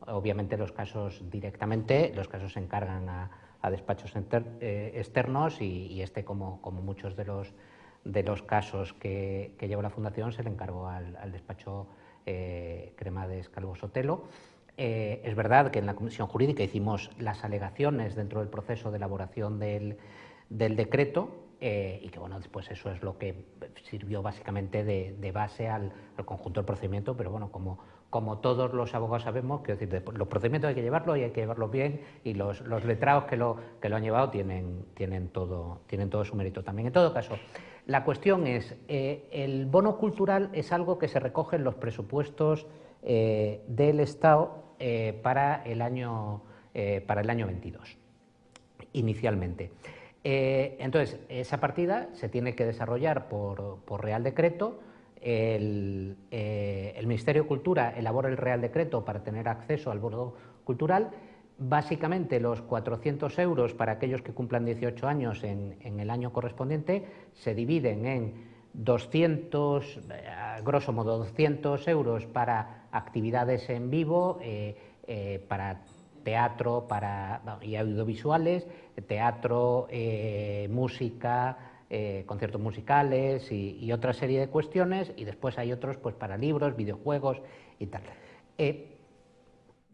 C: obviamente los casos directamente, los casos se encargan a despachos externos y como muchos de los casos que lleva la Fundación se le encargó al despacho Cremades Calvo Sotelo. Es verdad que en la Comisión Jurídica hicimos las alegaciones dentro del proceso de elaboración del decreto y que bueno, después eso es lo que sirvió básicamente de base al conjunto del procedimiento, pero bueno, como todos los abogados sabemos, quiero decir, los procedimientos hay que llevarlos y hay que llevarlos bien y los letrados que lo han llevado tienen todo su mérito también. En todo caso, la cuestión es, el bono cultural es algo que se recoge en los presupuestos del Estado para el año 22, inicialmente. Entonces, esa partida se tiene que desarrollar por Real Decreto. El Ministerio de Cultura elabora el Real Decreto para tener acceso al bono cultural. Básicamente, los 400 euros para aquellos que cumplan 18 años en el año correspondiente se dividen en 200, grosso modo 200 euros para actividades en vivo, para teatro y audiovisuales, teatro, música, conciertos musicales y otra serie de cuestiones, y después hay otros pues para libros, videojuegos y tal.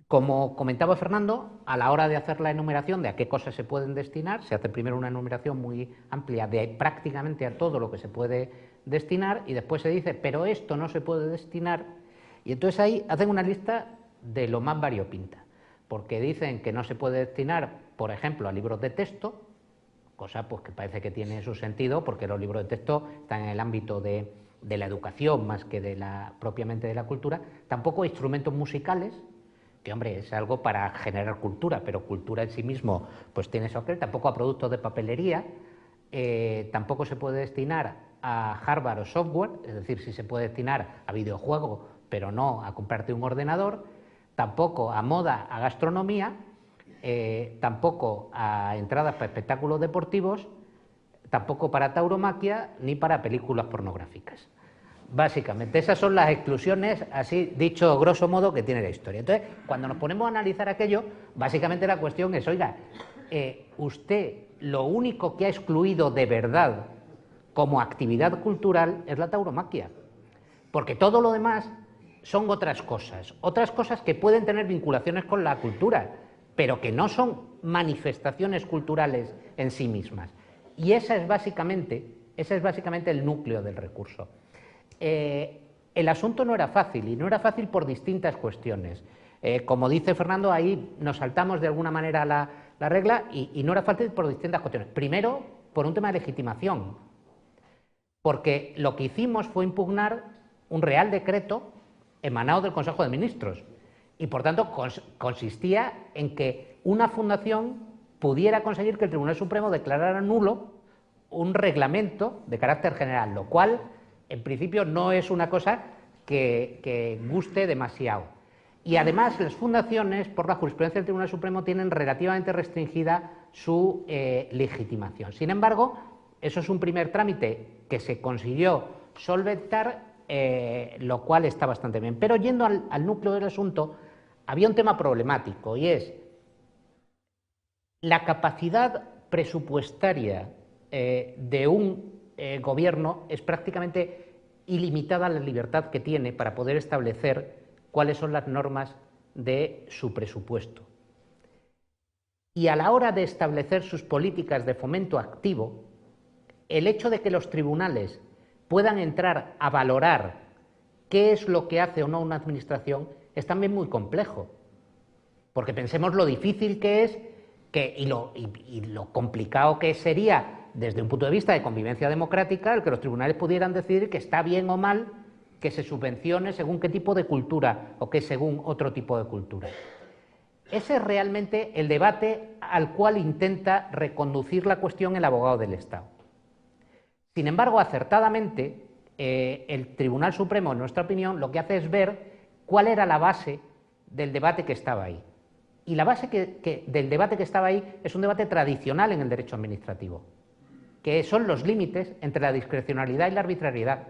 C: Como comentaba Fernando, a la hora de hacer la enumeración de a qué cosas se pueden destinar, se hace primero una enumeración muy amplia de prácticamente a todo lo que se puede destinar y después se dice, pero esto no se puede destinar, y entonces ahí hacen una lista de lo más variopinta, porque dicen que no se puede destinar, por ejemplo, a libros de texto, cosa pues que parece que tiene su sentido, porque los libros de texto están en el ámbito de la educación más que propiamente de la cultura, tampoco a instrumentos musicales, que hombre, es algo para generar cultura, pero cultura en sí mismo pues tiene eso que ver, tampoco a productos de papelería, tampoco se puede destinar a hardware o software, es decir, sí se puede destinar a videojuegos, pero no a comprarte un ordenador, tampoco a moda, a gastronomía, tampoco a entradas para espectáculos deportivos, tampoco para tauromaquia, ni para películas pornográficas. Básicamente, esas son las exclusiones, así dicho grosso modo, que tiene la historia. Entonces, cuando nos ponemos a analizar aquello, básicamente la cuestión es, oiga, usted lo único que ha excluido de verdad como actividad cultural es la tauromaquia, porque todo lo demás son otras cosas que pueden tener vinculaciones con la cultura, pero que no son manifestaciones culturales en sí mismas. Y ese es básicamente el núcleo del recurso. El asunto no era fácil, y no era fácil por distintas cuestiones. Como dice Fernando, ahí nos saltamos de alguna manera la regla y no era fácil por distintas cuestiones. Primero, por un tema de legitimación, porque lo que hicimos fue impugnar un Real Decreto emanado del Consejo de Ministros y, por tanto, consistía en que una fundación pudiera conseguir que el Tribunal Supremo declarara nulo un reglamento de carácter general, lo cual en principio no es una cosa que guste demasiado. Y además las fundaciones, por la jurisprudencia del Tribunal Supremo, tienen relativamente restringida su legitimación. Sin embargo, eso es un primer trámite que se consiguió solventar, lo cual está bastante bien. Pero yendo al núcleo del asunto, había un tema problemático, y es la capacidad presupuestaria de un gobierno es prácticamente ilimitada la libertad que tiene para poder establecer cuáles son las normas de su presupuesto. Y a la hora de establecer sus políticas de fomento activo, el hecho de que los tribunales puedan entrar a valorar qué es lo que hace o no una administración es también muy complejo, porque pensemos lo difícil que es y lo complicado que sería desde un punto de vista de convivencia democrática el que los tribunales pudieran decidir que está bien o mal que se subvencione según qué tipo de cultura o que según otro tipo de cultura. Ese es realmente el debate al cual intenta reconducir la cuestión el abogado del Estado. Sin embargo, acertadamente, el Tribunal Supremo, en nuestra opinión, lo que hace es ver cuál era la base del debate que estaba ahí. Y la base del debate que estaba ahí es un debate tradicional en el derecho administrativo, que son los límites entre la discrecionalidad y la arbitrariedad.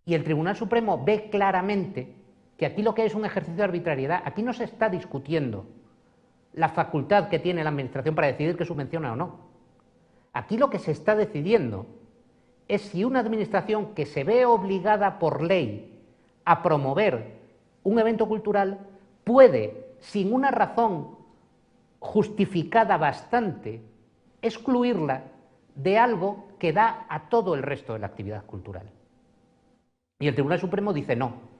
C: Y el Tribunal Supremo ve claramente que aquí lo que es un ejercicio de arbitrariedad, aquí no se está discutiendo la facultad que tiene la Administración para decidir que subvenciona o no. Aquí lo que se está decidiendo es si una Administración que se ve obligada por ley a promover un evento cultural puede, sin una razón justificada bastante, excluirla de algo que da a todo el resto de la actividad cultural. Y el Tribunal Supremo dice no.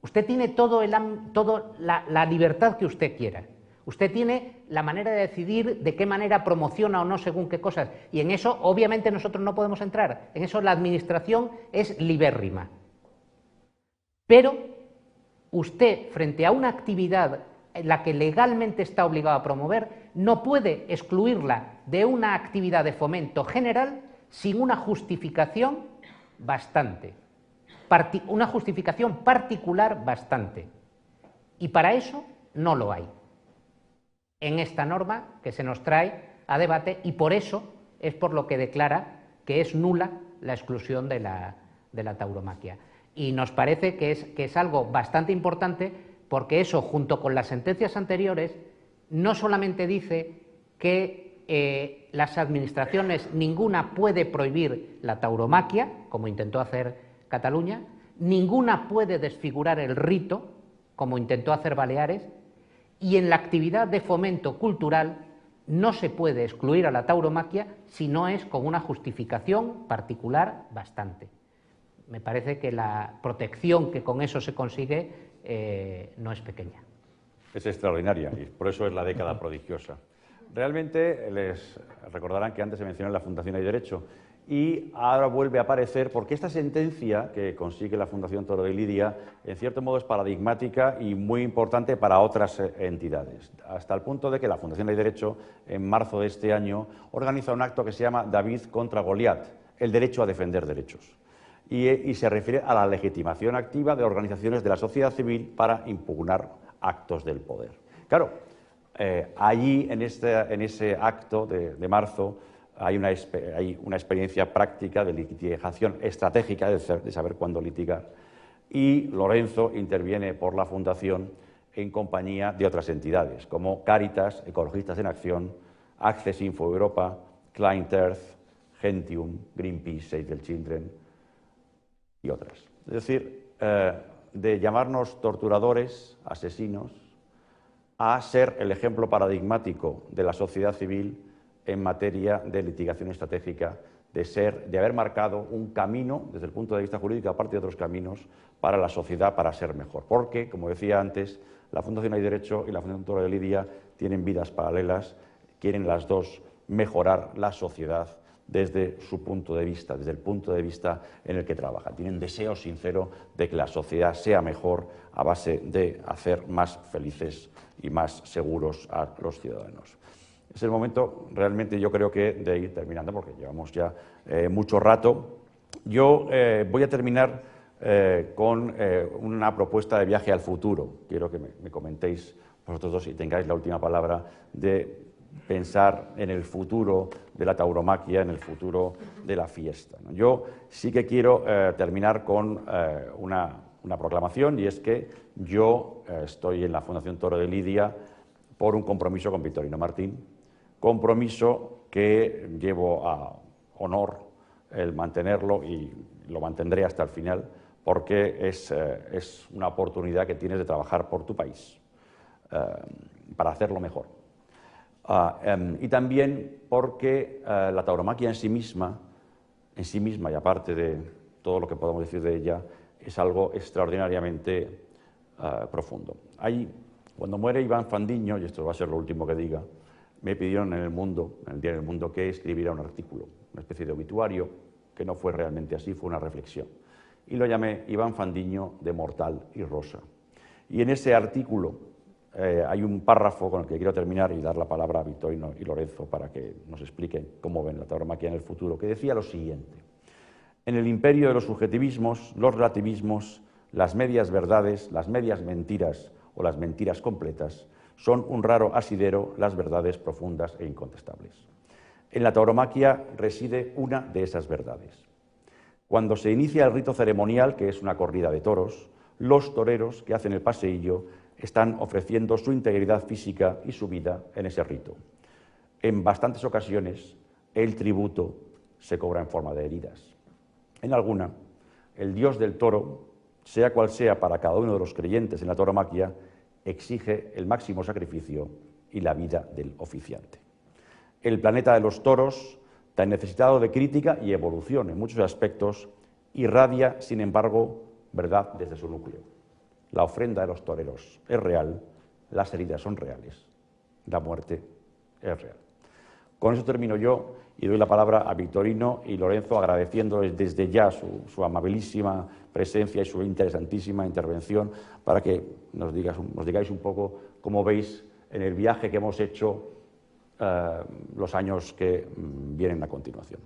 C: Usted tiene toda la libertad que usted quiera. Usted tiene la manera de decidir de qué manera promociona o no según qué cosas. Y en eso, obviamente, nosotros no podemos entrar. En eso la Administración es libérrima. Pero usted, frente a una actividad en la que legalmente está obligado a promover, no puede excluirla de una actividad de fomento general sin una justificación bastante. Una justificación particular bastante. Y para eso no lo hay en esta norma que se nos trae a debate, y por eso es por lo que declara que es nula la exclusión de la tauromaquia. Y nos parece que es algo bastante importante, porque eso, junto con las sentencias anteriores, no solamente dice que las administraciones, ninguna puede prohibir la tauromaquia, como intentó hacer Cataluña, ninguna puede desfigurar el rito, como intentó hacer Baleares, y en la actividad de fomento cultural no se puede excluir a la tauromaquia si no es con una justificación particular bastante. Me parece que la protección que con eso se consigue no es pequeña.
A: Es extraordinaria y por eso es la década prodigiosa. Realmente les recordarán que antes se mencionó la Fundación Hay Derecho y ahora vuelve a aparecer porque esta sentencia que consigue la Fundación Toro de Lidia en cierto modo es paradigmática y muy importante para otras entidades, hasta el punto de que la Fundación Hay Derecho en marzo de este año organiza un acto que se llama David contra Goliat, el derecho a defender derechos. Y se refiere a la legitimación activa de organizaciones de la sociedad civil para impugnar actos del poder. Claro, allí en ese acto de marzo hay una experiencia práctica de litigación estratégica, de saber cuándo litigar, y Lorenzo interviene por la Fundación en compañía de otras entidades, como Cáritas, Ecologistas en Acción, Access Info Europa, Client Earth, Gentium, Greenpeace, Save the Children y otras. Es decir, de llamarnos torturadores, asesinos, a ser el ejemplo paradigmático de la sociedad civil en materia de litigación estratégica, de haber marcado un camino, desde el punto de vista jurídico, aparte de otros caminos, para la sociedad, para ser mejor. Porque, como decía antes, la Fundación Hay Derecho y la Fundación Toro de Lidia tienen vidas paralelas, quieren las dos mejorar la sociedad desde su punto de vista, desde el punto de vista en el que trabajan. Tienen deseo sincero de que la sociedad sea mejor a base de hacer más felices y más seguros a los ciudadanos. Es el momento realmente, yo creo que, de ir terminando, porque llevamos ya mucho rato. Yo voy a terminar con una propuesta de viaje al futuro. Quiero que me comentéis vosotros dos y tengáis la última palabra de pensar en el futuro de la tauromaquia, en el futuro de la fiesta. Yo sí que quiero terminar con una proclamación, y es que yo estoy en la Fundación Toro de Lidia por un compromiso con Victorino Martín, compromiso que llevo a honor el mantenerlo y lo mantendré hasta el final, porque es una oportunidad que tienes de trabajar por tu país, para hacerlo mejor. Y también porque la tauromaquia en sí misma, y aparte de todo lo que podemos decir de ella, es algo extraordinariamente profundo. Cuando muere Iván Fandiño, y esto va a ser lo último que diga, me pidieron en el diario El Mundo, que escribiera un artículo, una especie de obituario, que no fue realmente así, fue una reflexión. Y lo llamé Iván Fandiño de Mortal y Rosa. Y en ese artículo hay un párrafo con el que quiero terminar y dar la palabra a Victorino y Lorenzo para que nos expliquen cómo ven la tauromaquia en el futuro, que decía lo siguiente: en el imperio de los subjetivismos, los relativismos, las medias verdades, las medias mentiras o las mentiras completas son un raro asidero las verdades profundas e incontestables. En la tauromaquia reside una de esas verdades. Cuando se inicia el rito ceremonial, que es una corrida de toros, los toreros que hacen el paseillo están ofreciendo su integridad física y su vida en ese rito. En bastantes ocasiones, el tributo se cobra en forma de heridas. En alguna, el dios del toro, sea cual sea para cada uno de los creyentes en la tauromaquia, exige el máximo sacrificio y la vida del oficiante. El planeta de los toros, tan necesitado de crítica y evolución en muchos aspectos, irradia, sin embargo, verdad desde su núcleo. La ofrenda de los toreros es real, las heridas son reales, la muerte es real. Con eso termino yo y doy la palabra a Victorino y Lorenzo, agradeciendo desde ya su amabilísima presencia y su interesantísima intervención, para que nos digáis un poco cómo veis en el viaje que hemos hecho los años que vienen a continuación.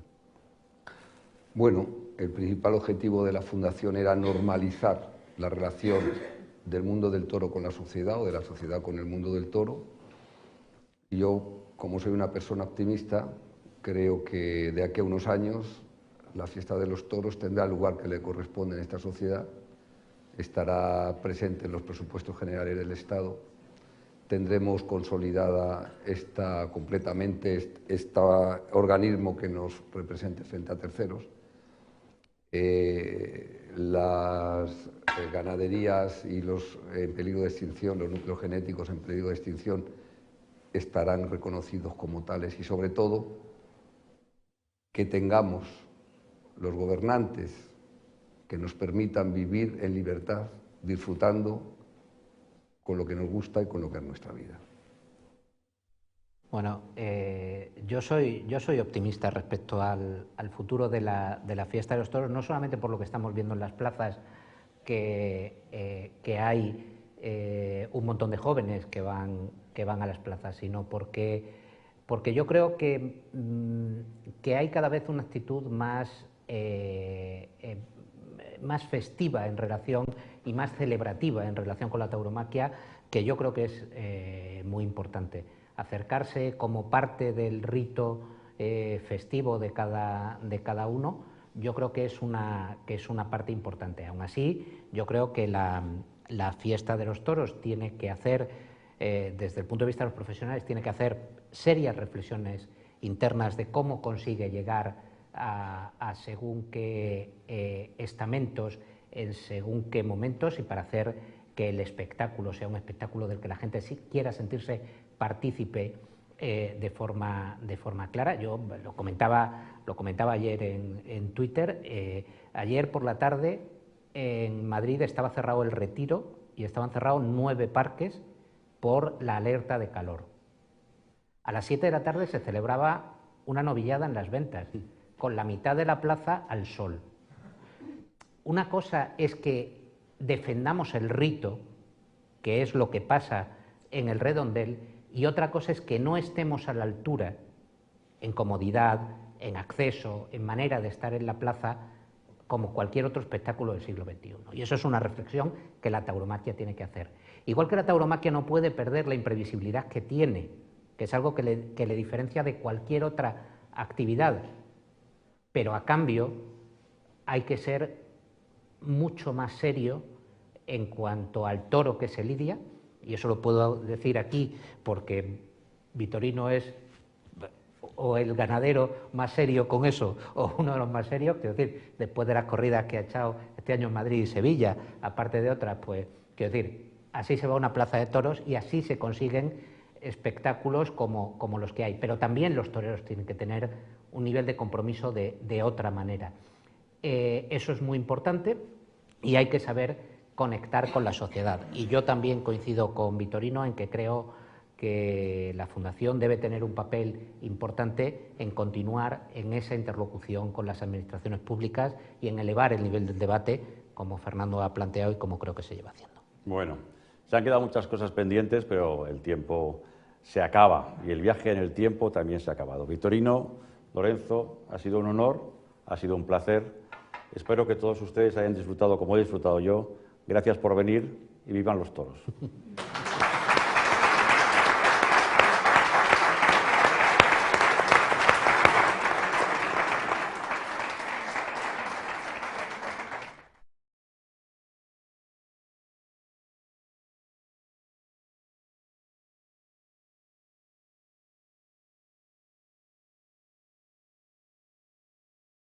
B: Bueno, el principal objetivo de la Fundación era normalizar la relación del mundo del toro con la sociedad, o de la sociedad con el mundo del toro. Y yo, como soy una persona optimista, creo que de aquí a unos años la fiesta de los toros tendrá el lugar que le corresponde en esta sociedad, estará presente en los presupuestos generales del Estado, tendremos consolidada completamente este organismo que nos represente frente a terceros. Las ganaderías y los en peligro de extinción, los núcleos genéticos en peligro de extinción, estarán reconocidos como tales, y sobre todo que tengamos los gobernantes que nos permitan vivir en libertad, disfrutando con lo que nos gusta y con lo que es nuestra vida.
C: Bueno, yo soy optimista respecto al futuro de la fiesta de los toros, no solamente por lo que estamos viendo en las plazas, que hay un montón de jóvenes que van a las plazas, sino porque yo creo que hay cada vez una actitud más festiva en relación y más celebrativa en relación con la tauromaquia, que yo creo que es muy importante. Acercarse como parte del rito festivo de cada uno, yo creo que es una parte importante. Aún así, yo creo que la fiesta de los toros tiene que hacer, desde el punto de vista de los profesionales, tiene que hacer serias reflexiones internas de cómo consigue llegar a según qué estamentos, en según qué momentos, y para hacer que el espectáculo sea un espectáculo del que la gente sí quiera sentirse partícipe de forma clara. Yo lo comentaba ayer en Twitter. Ayer por la tarde en Madrid estaba cerrado el Retiro y estaban cerrados 9 parques por la alerta de calor. A las 7 de la tarde se celebraba una novillada en Las Ventas, con la mitad de la plaza al sol. Una cosa es que defendamos el rito, que es lo que pasa en el redondel, y otra cosa es que no estemos a la altura en comodidad, en acceso, en manera de estar en la plaza, como cualquier otro espectáculo del siglo XXI. Y eso es una reflexión que la tauromaquia tiene que hacer. Igual que la tauromaquia no puede perder la imprevisibilidad que tiene, que es algo que le diferencia de cualquier otra actividad, pero a cambio hay que ser mucho más serio en cuanto al toro que se lidia, y eso lo puedo decir aquí porque Victorino es o el ganadero más serio con eso, o uno de los más serios, quiero decir, después de las corridas que ha echado este año en Madrid y Sevilla, aparte de otras, pues, quiero decir, así se va a una plaza de toros y así se consiguen espectáculos como los que hay. Pero también los toreros tienen que tener un nivel de compromiso de otra manera. Eso es muy importante y hay que saber conectar con la sociedad. Y yo también coincido con Vitorino en que creo que la Fundación debe tener un papel importante en continuar en esa interlocución con las administraciones públicas y en elevar el nivel del debate, como Fernando ha planteado y como creo que se lleva haciendo.
A: Bueno, se han quedado muchas cosas pendientes, pero el tiempo se acaba y el viaje en el tiempo también se ha acabado. Vitorino, Lorenzo, ha sido un honor, ha sido un placer. Espero que todos ustedes hayan disfrutado como he disfrutado yo. Gracias por venir y vivan los toros.